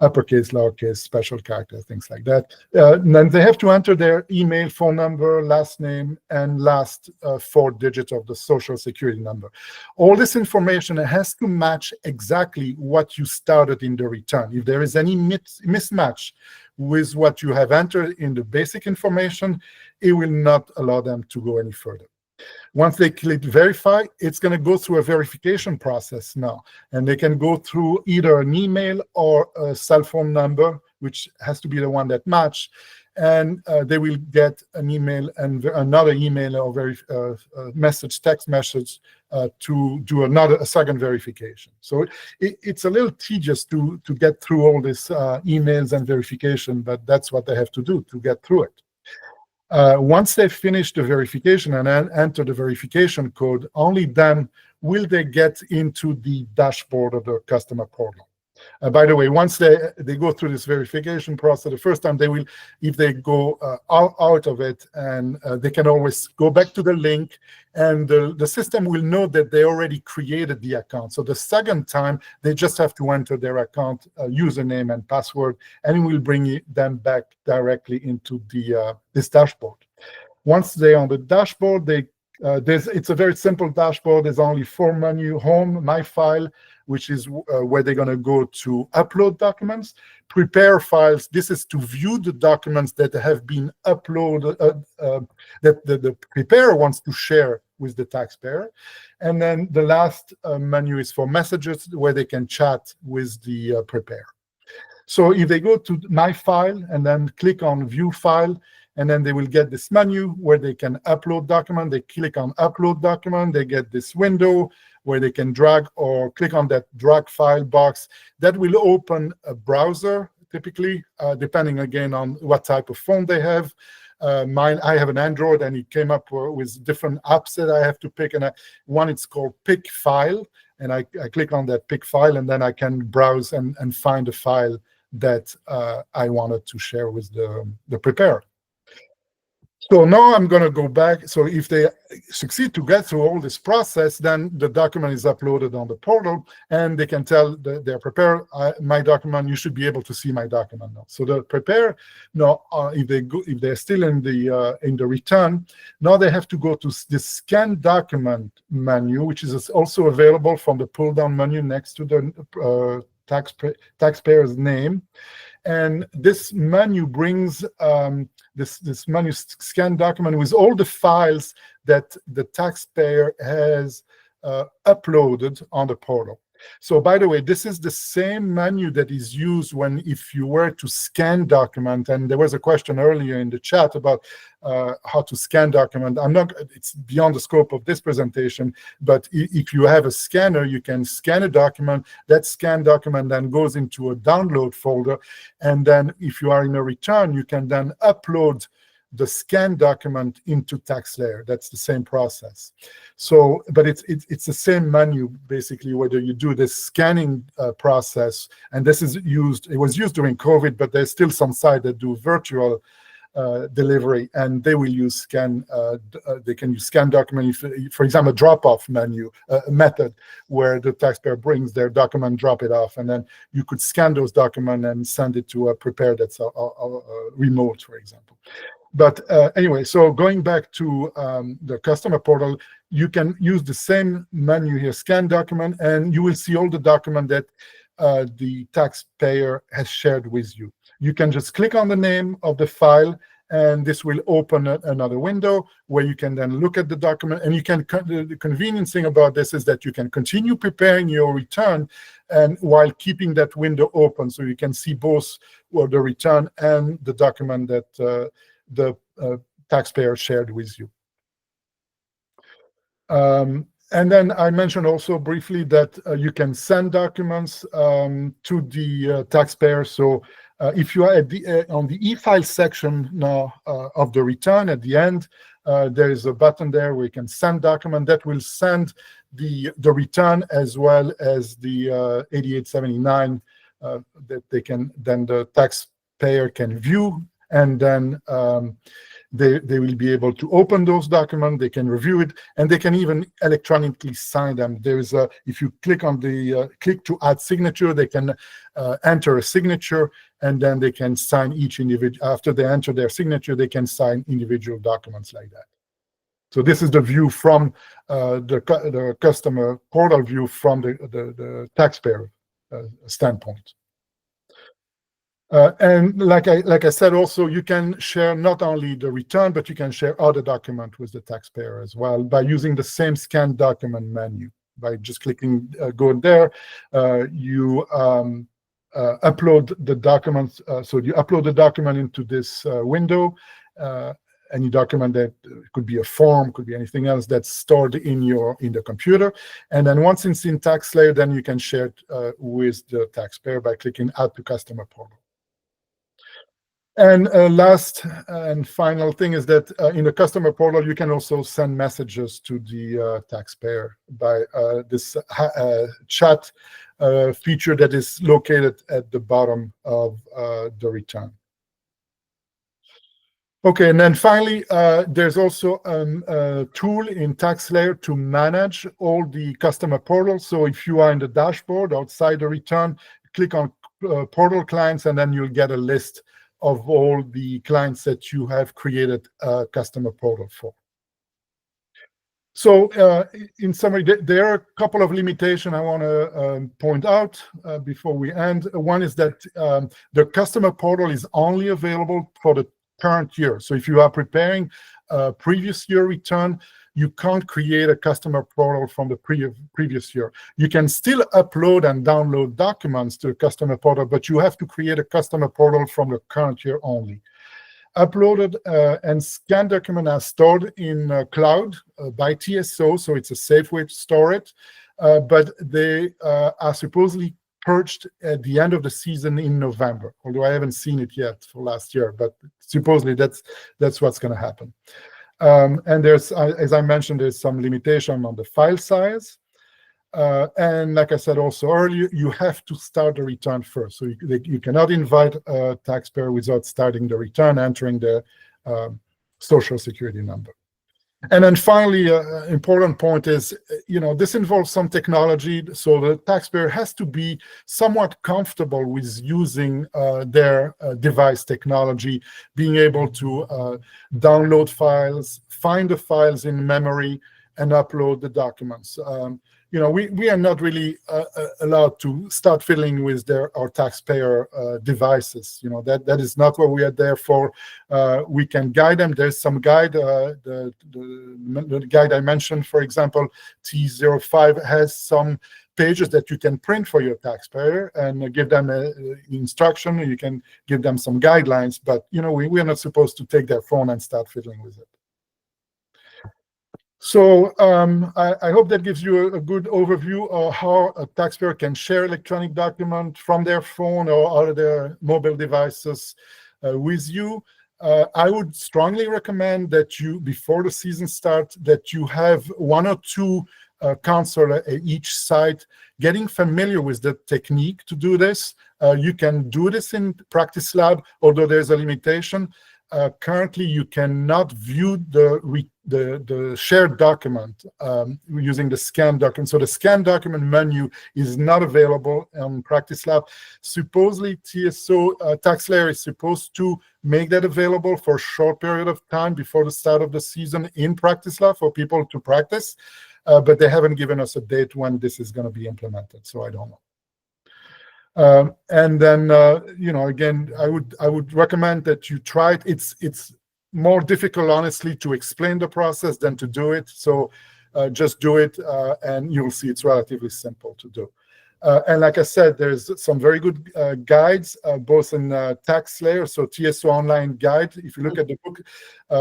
uppercase, lowercase, special characters, things like that. Then they have to enter their email, phone number, last name, and last 4 digits of the social security number. All this information has to match exactly what you started in the return. If there is any mismatch with what you have entered in the basic information, it will not allow them to go any further. Once they click verify, it's going to go through a verification process now. And they can go through either an email or a cell phone number, which has to be the one that match. And they will get an email and another email or text message to do a second verification. So it's a little tedious to get through all these emails and verification, but that's what they have to do to get through it. Once they finish the verification and enter the verification code, only then will they get into the dashboard of the customer portal. By the way, once they go through this verification process, the first time if they go out of it, and they can always go back to the link, and the system will know that they already created the account. So the second time, they just have to enter their account username and password, and it will bring them back directly into this dashboard. Once they're on the dashboard, it's a very simple dashboard. There's only 4 menus: home, my file, which is where they're going to go to upload documents. Prepare files, this is to view the documents that have been uploaded, that the preparer wants to share with the taxpayer. And then the last menu is for messages, where they can chat with the preparer. So if they go to my file and then click on view file, and then they will get this menu where they can upload document. They click on upload document. They get this window where they can drag or click on that drag file box. That will open a browser, typically, depending again on what type of phone they have. I have an Android, and it came up with different apps that I have to pick. And one, it's called Pick File. And I click on that Pick File, and then I can browse and find a file that I wanted to share with the preparer. So now I'm going to go back. So if they succeed to get through all this process, then the document is uploaded on the portal, and they can tell their preparer, my document, you should be able to see my document now. So the preparer, now, if they're still in the return, now they have to go to the scan document menu, which is also available from the pull-down menu next to the taxpayer's name. And this menu brings this menu scan document with all the files that the taxpayer has uploaded on the portal. So by the way, this is the same menu that is used if you were to scan document. And there was a question earlier in the chat about how to scan document. It's beyond the scope of this presentation, but if you have a scanner, you can scan a document. That scanned document then goes into a download folder. And then if you are in a return, you can then upload the scanned document into TaxSlayer. That's the same process. So, but it's the same menu, basically, whether you do this scanning process, and this is used, it was used during COVID, but there's still some sites that do virtual delivery, and they will use scan. They can use scan document, for example, drop-off menu method, where the taxpayer brings their document, drop it off, and then you could scan those documents and send it to a preparer that's remote, for example. But anyway, so going back to the customer portal, you can use the same menu here, scan document, and you will see all the document that the taxpayer has shared with you. You can just click on the name of the file, and this will open another window where you can then look at the document. And you can, the convenient thing about this is that you can continue preparing your return and while keeping that window open, so you can see both the return and the document that the taxpayer shared with you. And then I mentioned also briefly that you can send documents to the taxpayer. So if you are at on the e-file section now of the return, at the end, there is a button there where you can send document that will send the return as well as the 8879 that they can, then the taxpayer can view, and then they will be able to open those documents, they can review it, and they can even electronically sign them. There is a, if you click on the click to add signature, they can enter a signature, and then they can sign each individual. After they enter their signature, they can sign individual documents like that. So this is the view from the customer portal view from the taxpayer standpoint. And like I said, also, you can share not only the return, but you can share other documents with the taxpayer as well by using the same scan document menu. By just clicking, go there, you upload the documents. So you upload the document into this window. Any document that could be a form, could be anything else that's stored in the computer. And then once it's in TaxSlayer, then you can share it with the taxpayer by clicking Add to Customer Portal. And last and final thing is that in the customer portal, you can also send messages to the taxpayer by this chat feature that is located at the bottom of the return. Okay, and then finally, there's also a tool in TaxSlayer to manage all the customer portals. So if you are in the dashboard outside the return, click on portal clients, and then you'll get a list of all the clients that you have created a customer portal for. So in summary, there are a couple of limitations I want to point out before we end. One is that the customer portal is only available for the current year. So if you are preparing a previous year return, you can't create a customer portal from the previous year. You can still upload and download documents to a customer portal, but you have to create a customer portal from the current year only. Uploaded and scanned documents are stored in cloud by TSO, so it's a safe way to store it, but they are supposedly purged at the end of the season in November, although I haven't seen it yet for last year, but supposedly that's what's going to happen. And there's, as I mentioned, there's some limitation on the file size. And like I said also earlier, you have to start the return first. So you cannot invite a taxpayer without starting the return, entering the social security number. And then finally, important point is, this involves some technology. So the taxpayer has to be somewhat comfortable with using their device technology, being able to download files, find the files in memory, and upload the documents. We are not really allowed to start fiddling with our taxpayer devices. That is not what we are there for. We can guide them. There's some guide. The guide I mentioned, for example, T05 has some pages that you can print for your taxpayer and give them an instruction. You can give them some guidelines, but we are not supposed to take their phone and start fiddling with it. So I hope that gives you a good overview of how a taxpayer can share electronic document from their phone or other mobile devices with you. I would strongly recommend that you, before the season starts, that you have 1 or 2 counselors at each site, getting familiar with the technique to do this. You can do this in practice lab, although there's a limitation. Currently, you cannot view the shared document using the scan document. So the scan document menu is not available on Practice Lab. Supposedly, TSO TaxSlayer is supposed to make that available for a short period of time before the start of the season in Practice Lab for people to practice, but they haven't given us a date when this is going to be implemented, so I don't know. And then, again, I would recommend that you try it. It's more difficult, honestly, to explain the process than to do it. So just do it, and you'll see it's relatively simple to do. And like I said, there's some very good guides, both in TaxSlayer, so TSO online guide. If you look at the book,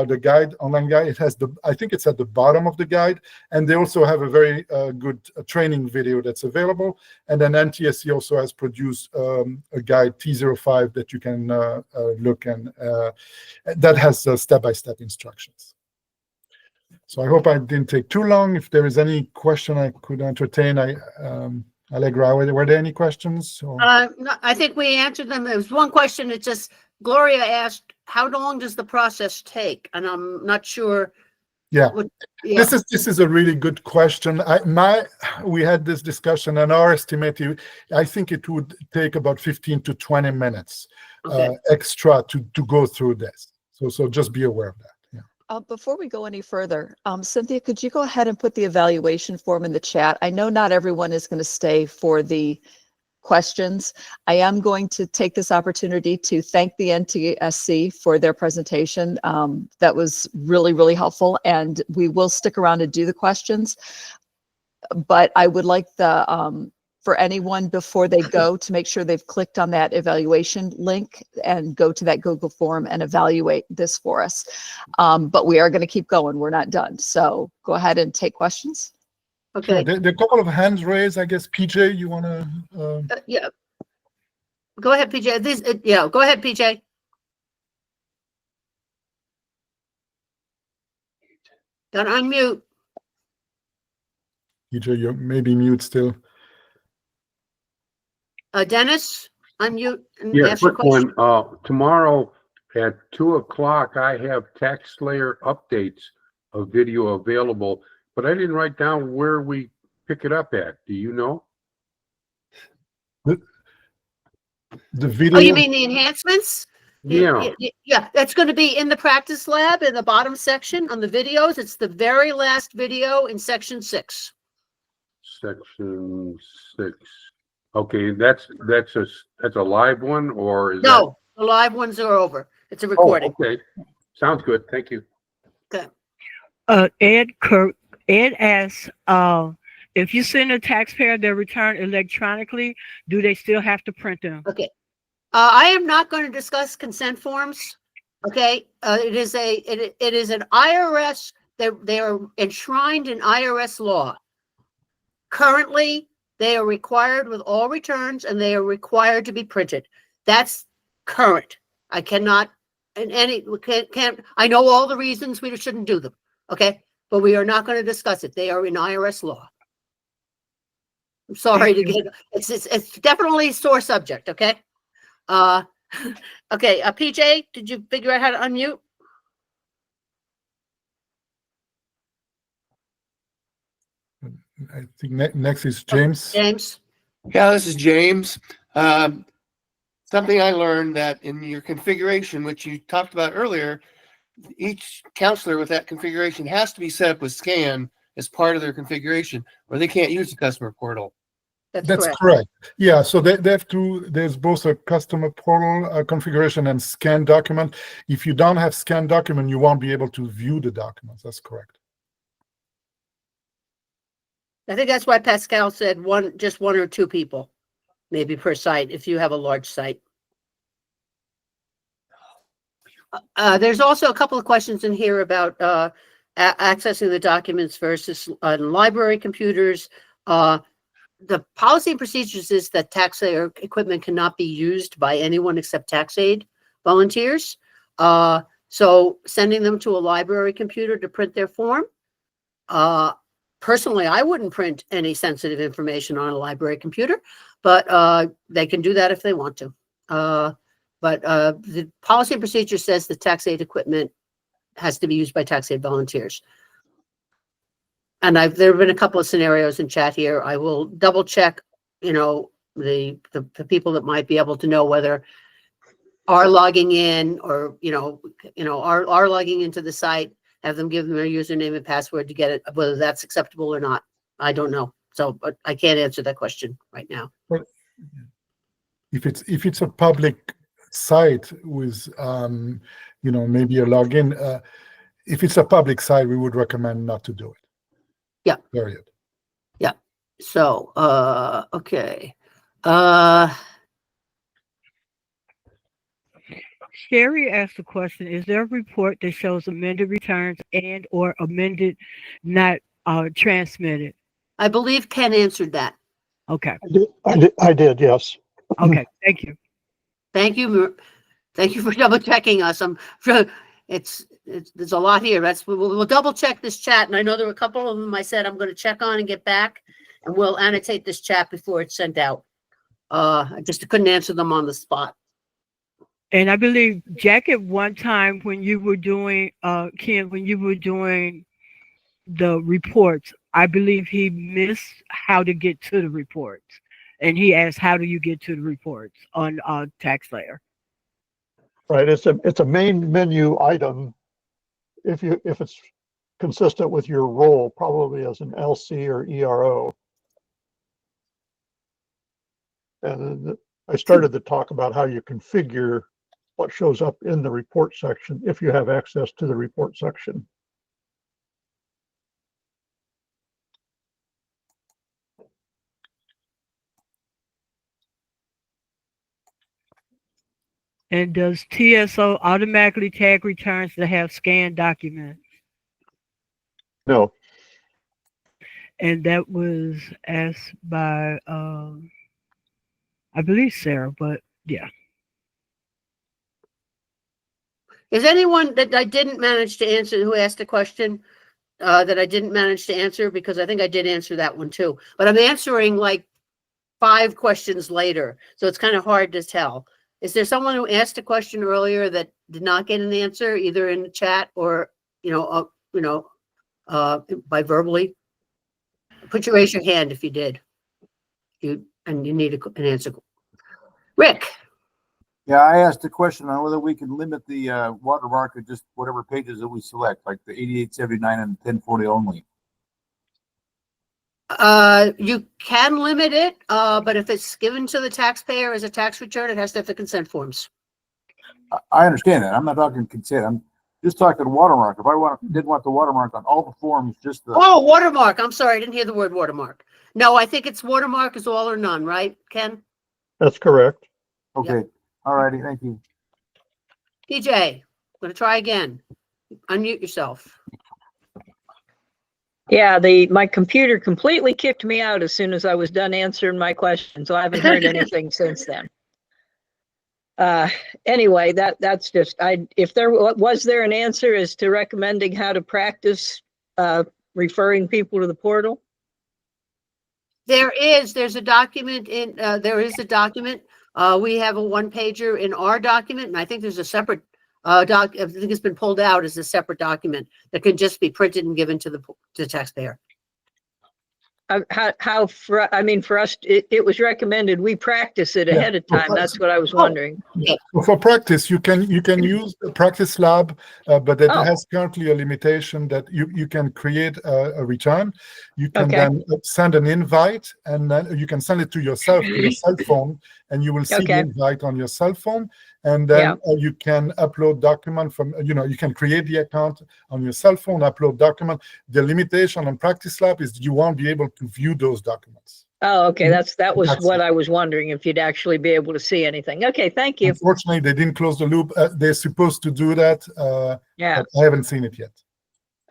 the guide, online guide, it has I think it's at the bottom of the guide. And they also have a very good training video that's available. And then NTSC also has produced a guide, T05, that you can look and that has step-by-step instructions. So I hope I didn't take too long. If there is any question I could entertain, Allegra, were there any questions? Or? No, I think we answered them. There was one question. It's just Gloria asked, "How long does the process take?" And I'm not sure. Yeah, this is a really good question. We had this discussion, and our estimate, I think it would take about 15 to 20 minutes extra to go through this. So just be aware of that. Before we go any further, Cynthia, could you go ahead and put the evaluation form in the chat? I know not everyone is going to stay for the questions. I am going to take this opportunity to thank the NTSC for their presentation. That was really, really helpful, and we will stick around to do the questions. But I would like for anyone before they go to make sure they've clicked on that evaluation link and go to that Google form and evaluate this for us. But we are going to keep going. We're not done. So go ahead and take questions. Okay. Sure. There are a couple of hands raised. I guess, PJ, you want to? Yeah. Go ahead, PJ. Go ahead, PJ. Don't unmute. PJ, you're maybe mute still. Dennis, unmute and Yeah, ask your quick one. question. Tomorrow at 2 o'clock, I have TaxSlayer updates of video available, but I didn't write down where we pick it up at. Do you know? The video. Oh, you mean the enhancements? Yeah. Yeah, that's going to be in the practice lab in the bottom section on the videos. It's the very last video in section 6. Section 6. Okay, that's a live one, or is No, the live ones are over. It's a recording. Oh, okay, sounds good. Thank you. Okay. Ed asks, if you send a taxpayer their return electronically, do they still have to print them? Okay. I am not going to discuss consent forms. Okay. It is an IRS. They are enshrined in IRS law. Currently, they are required with all returns, and they are required to be printed. That's current. I cannot, can't. I know all the reasons we shouldn't do them. Okay, but we are not going to discuss it. They are in IRS law. I'm sorry to get. It's definitely a sore subject. Okay. Okay. PJ, did you figure out how to unmute? I think next is James. James. Yeah, this is James. Something I learned that in your configuration, which you talked about earlier, each counselor with that configuration has to be set up with scan as part of their configuration, or they can't use the customer portal. That's correct. Yeah, so they have to, there's both a customer portal configuration and scan document. If you don't have scan document, you won't be able to view the documents. That's correct. I think that's why Pascal said just one or two people, maybe per site, if you have a large site. There's also a couple of questions in here about accessing the documents versus on library computers. The policy and procedures is that TaxSlayer equipment cannot be used by anyone except TaxAid volunteers. So sending them to a library computer to print their form. Personally, I wouldn't print any sensitive information on a library computer, but they can do that if they want to. But the policy and procedure says the tax aid equipment has to be used by tax aid volunteers. And there have been a couple of scenarios in chat here. I will double check, you know, the people that might be able to know whether are logging in or, are logging into the site, have them give them their username and password to get it, whether that's acceptable or not. I don't know. So, but I can't answer that question right now. Well, if it's a public site with, maybe a login, if it's a public site, we would recommend not to do it. Yeah. Period. Yeah. So, okay. Sherry asked a question, is there a report that shows amended returns and or amended not transmitted? I believe Ken answered that. Okay. I did, yes. Okay, thank you. Thank you. Thank you for double checking us. I'm sure there's a lot here. We'll double check this chat. And I know there were a couple of them I said I'm going to check on and get back, and we'll annotate this chat before it's sent out. I just couldn't answer them on the spot. And I believe, Jack, at one time when you were doing, Ken, when you were doing the reports, I believe he missed how to get to the reports. And he asked, how do you get to the reports on TaxSlayer? Right, it's a main menu item. If it's consistent with your role, probably as an LC or ERO. And I started to talk about how you configure what shows up in the report section if you have access to the report section. And does TSO automatically tag returns that have scanned documents? No. And that was asked by, I believe Sarah, but yeah. Is anyone that I didn't manage to answer who asked a question that I didn't manage to answer? Because I think I did answer that one too. But I'm answering like 5 questions later, so it's kind of hard to tell. Is there someone who asked a question earlier that did not get an answer, either in the chat or by verbally? Raise your hand if you did. You need an answer. Rick. Yeah, I asked a question on whether we can limit the watermark to just whatever pages that we select, like the 8879 and 1040 only. You can limit it, but if it's given to the taxpayer as a tax return, it has to have the consent forms. I understand that. I'm not talking consent. I'm just talking watermark. If I didn't want the watermark on all the forms, just the... Oh, watermark. I'm sorry. I didn't hear the word watermark. No, I think it's watermark is all or none, right, Ken? That's correct. Okay. Yep. All righty. Thank you. DJ, I'm going to try again. Unmute yourself. Yeah, my computer completely kicked me out as soon as I was done answering my question, so I haven't heard anything since then. Anyway, that's just if there was an answer as to recommending how to practice referring people to the portal. There's a document there is a document. We have a 1-pager in our document, and I think there's a separate I think it's been pulled out as a separate document that can just be printed and given to the taxpayer. For us, it was recommended we practice it ahead of time. That's what I was wondering. So for practice, you can use a practice lab, but it has currently a limitation that you can create a return. You can then send an invite, and then you can send it to yourself to your cell phone, and you will see the invite on your cell phone. And then you can upload document from, you can create the account on your cell phone, upload document. The limitation on Practice Lab is you won't be able to view those documents. Oh, okay. That was what I was wondering, if you'd actually be able to see anything. Okay, thank you. Unfortunately, they didn't close the loop. They're supposed to do that. But I haven't seen it yet.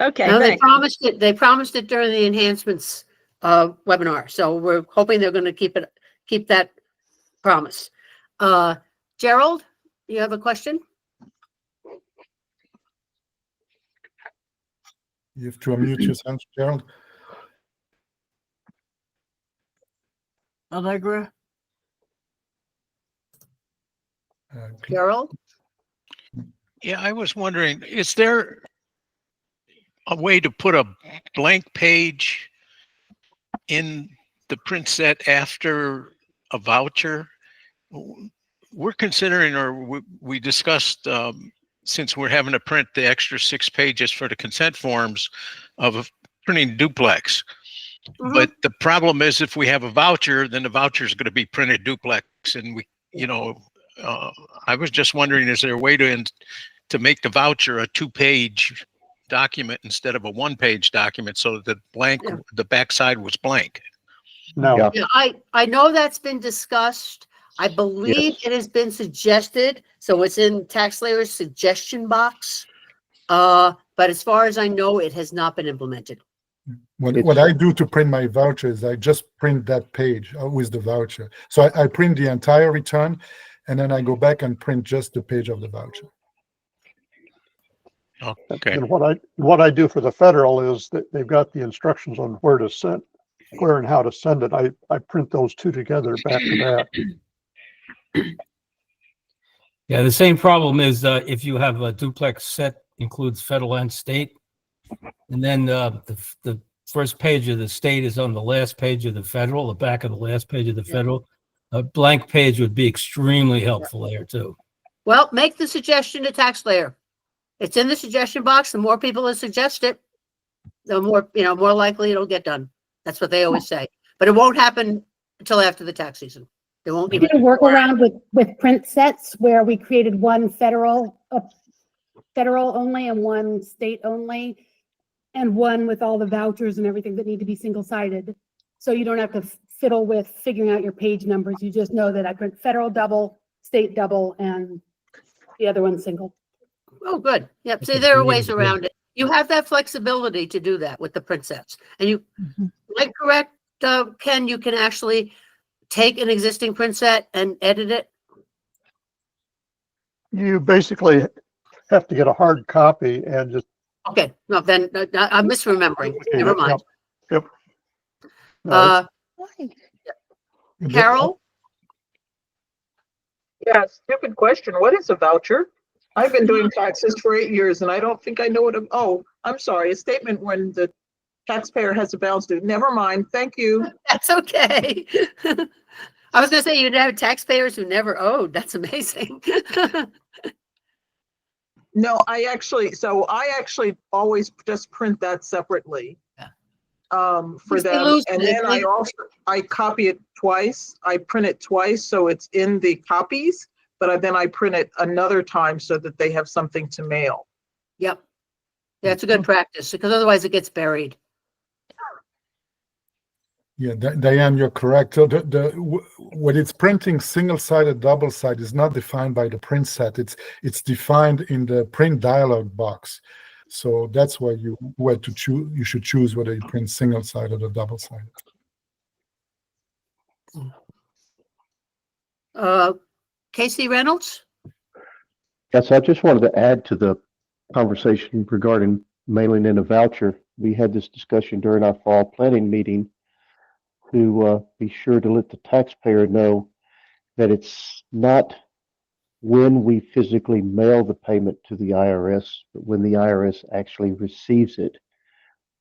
Okay. No, they promised it. They promised it during the enhancements webinar. So we're hoping they're going to keep that promise. Gerald, you have a question? You have to unmute yourself, Gerald. Allegra? Gerald? Yeah, I was wondering, is there a way to put a blank page in the print set after a voucher? We're considering, or we discussed, since we're having to print the extra 6 pages for the consent forms, of printing duplex. But the problem is, if we have a voucher, then the voucher is going to be printed duplex, and we, I was just wondering, is there a way to make the voucher a 2-page document instead of a 1-page document, so that the backside was blank? No. Yeah, I know that's been discussed. I believe it has been suggested, so it's in TaxSlayer's suggestion box. But as far as I know, it has not been implemented. What I do to print my voucher is I just print that page with the voucher. So I print the entire return, and then I go back and print just the page of the voucher. Okay. And what I do for the federal is that they've got the instructions on where and how to send it. I print those two together back to back. Yeah, the same problem is if you have a duplex set, includes federal and state, and then the first page of the state is on the last page of the federal, the back of the last page of the federal. A blank page would be extremely helpful there too. Well, make the suggestion to TaxSlayer. It's in the suggestion box. The more people that suggest it, the more, more likely it'll get done. That's what they always say. But it won't happen until after the tax season. They won't We give did a workaround with print sets where we created one federal only and one state only, and one with all the vouchers and everything that need to be single-sided. So you don't have to fiddle with figuring out your page numbers. You just know that I print federal double, state double, and the other one single. Oh, good. Yep. See, there are ways around it. You have that flexibility to do that with the print sets. And you, like correct, Ken, you can actually take an existing print set and edit it. You basically have to get a hard copy and just. Okay. No, then I'm misremembering. Never mind. Yep. No, Carol? Yeah, stupid question. What is a voucher? I've been doing taxes for 8 years and I don't think I know what I'm sorry, a statement when the taxpayer has a balance due. Never mind. Thank you. That's okay. I was going to say you'd have taxpayers who never owed. That's amazing. No, I actually always just print that separately. For them. And then I copy it twice. I print it twice so it's in the copies, but then I print it another time so that they have something to mail. Yep. Yeah, it's a good practice because otherwise it gets buried. Yeah, Diane, you're correct. So when it's printing single-sided, double-sided is not defined by the print set. It's defined in the print dialog box. So that's why you should choose whether you print single-sided or double-sided. Casey Reynolds? Yes, I just wanted to add to the conversation regarding mailing in a voucher. We had this discussion during our fall planning meeting to be sure to let the taxpayer know that it's not when we physically mail the payment to the IRS, but when the IRS actually receives it.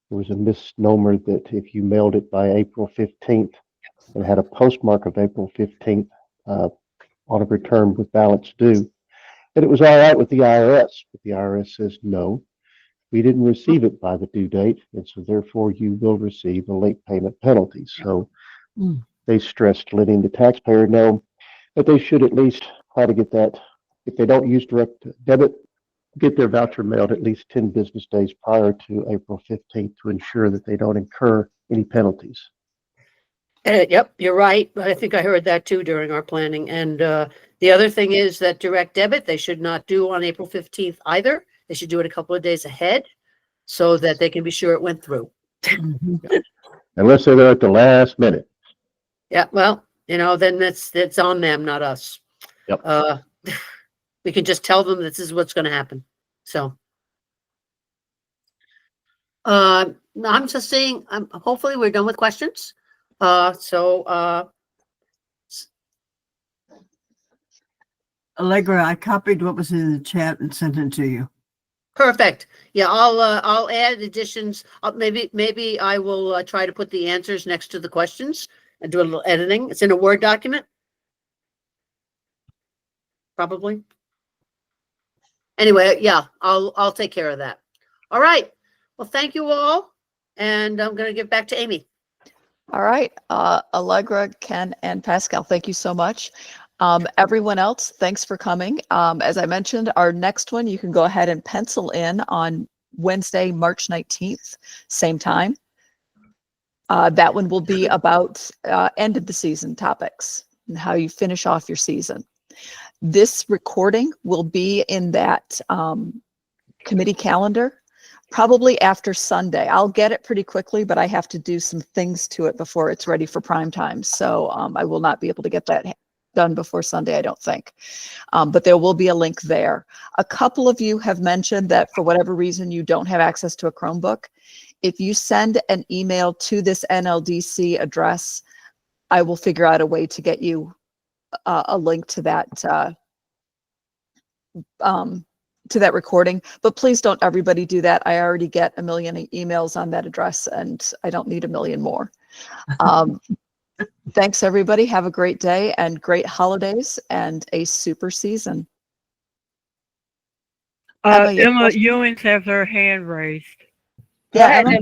There was a misnomer that if you mailed it by April 15th and had a postmark of April 15th on a return with balance due, that it was all right with the IRS. But the IRS says, no, we didn't receive it by the due date, and so therefore you will receive a late payment penalty. So they stressed letting the taxpayer know that they should at least try to get that, if they don't use direct debit, get their voucher mailed at least 10 business days prior to April 15th to ensure that they don't incur any penalties. Yep, you're right. I think I heard that too during our planning. And the other thing is that direct debit, they should not do on April 15th either. They should do it a couple of days ahead so that they can be sure it went through. Unless they're there at the last minute. Yeah, well, then it's on them, not us. Yep. We can just tell them this is what's going to happen. So, I'm just saying, hopefully we're done with questions. Allegra, I copied what was in the chat and sent it to you. Perfect. Yeah, I'll add additions. Maybe I will try to put the answers next to the questions and do a little editing. It's in a Word document. Probably. Anyway, yeah, I'll take care of that. All right. Well, thank you all. And I'm going to give back to Amy. All right, Allegra, Ken, and Pascal, thank you so much. Everyone else, thanks for coming. As I mentioned, our next one, you can go ahead and pencil in on Wednesday, March 19th, same time. That one will be about end of the season topics and how you finish off your season. This recording will be in that committee calendar probably after Sunday. I'll get it pretty quickly, but I have to do some things to it before it's ready for prime time. So I will not be able to get that done before Sunday, I don't think. But there will be a link there. A couple of you have mentioned that for whatever reason you don't have access to a Chromebook. If you send an email to this NLDC address, I will figure out a way to get you a link to that recording, but please don't everybody do that. I already get a million emails on that address and I don't need a million more. Thanks everybody. Have a great day and great holidays and a super season. Emma Ewings has her hand raised. Yeah, Emma.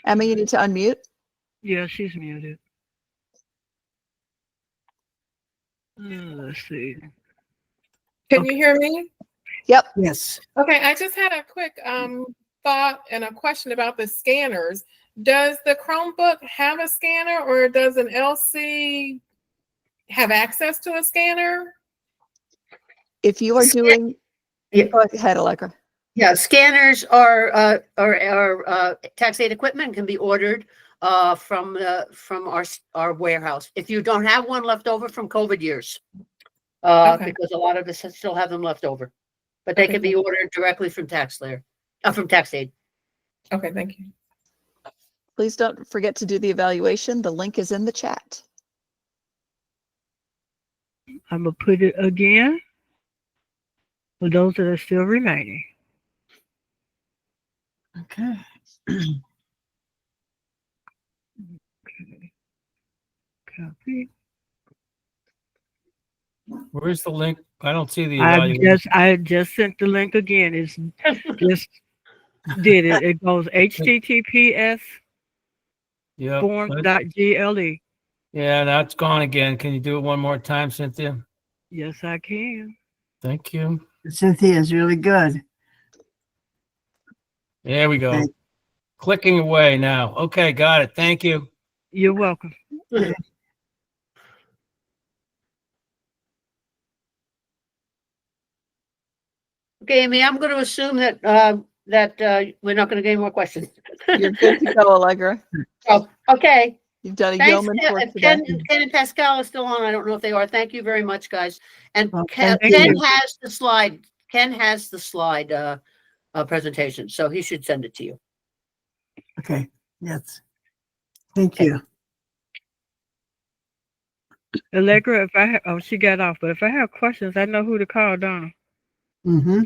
Emma, you need to unmute. Yeah, she's muted. Let's see. Can you hear me? Yep. Yes. Okay, I just had a quick thought and a question about the scanners. Does the Chromebook have a scanner or does an LC have access to a scanner? If you are doing, go ahead, Allegra. Yeah, scanners are tax aid equipment, can be ordered from our warehouse. If you don't have one left over from COVID years, because a lot of us still have them left over, but they can be ordered directly from from tax aid. Okay, thank you. Please don't forget to do the evaluation. The link is in the chat. I'm gonna put it again for those that are still remaining. Okay. Copy. Where's the link? I don't see the evaluation. I just sent the link again. It's just did it. It goes https form.gle. Yeah, that's gone again. Can you do it one more time, Cynthia? Yes, I can. Thank you. Cynthia is really good. There we go. Clicking away now. Okay, got it. Thank you. You're welcome. Okay, Amy, I'm going to assume that we're not going to get any more questions. You're good to go, Allegra. Oh, okay. You've done a Thanks, yeoman's work Ken, today. Ken and Pascal are still on. I don't know if they are. Thank you very much, guys. And Ken thank you. has the slide. Ken has the slide presentation, so he should send it to you. Okay. Yes. Thank you. Allegra, if I she got off, but if I have questions, I know who to call, Donna. Mm-hmm.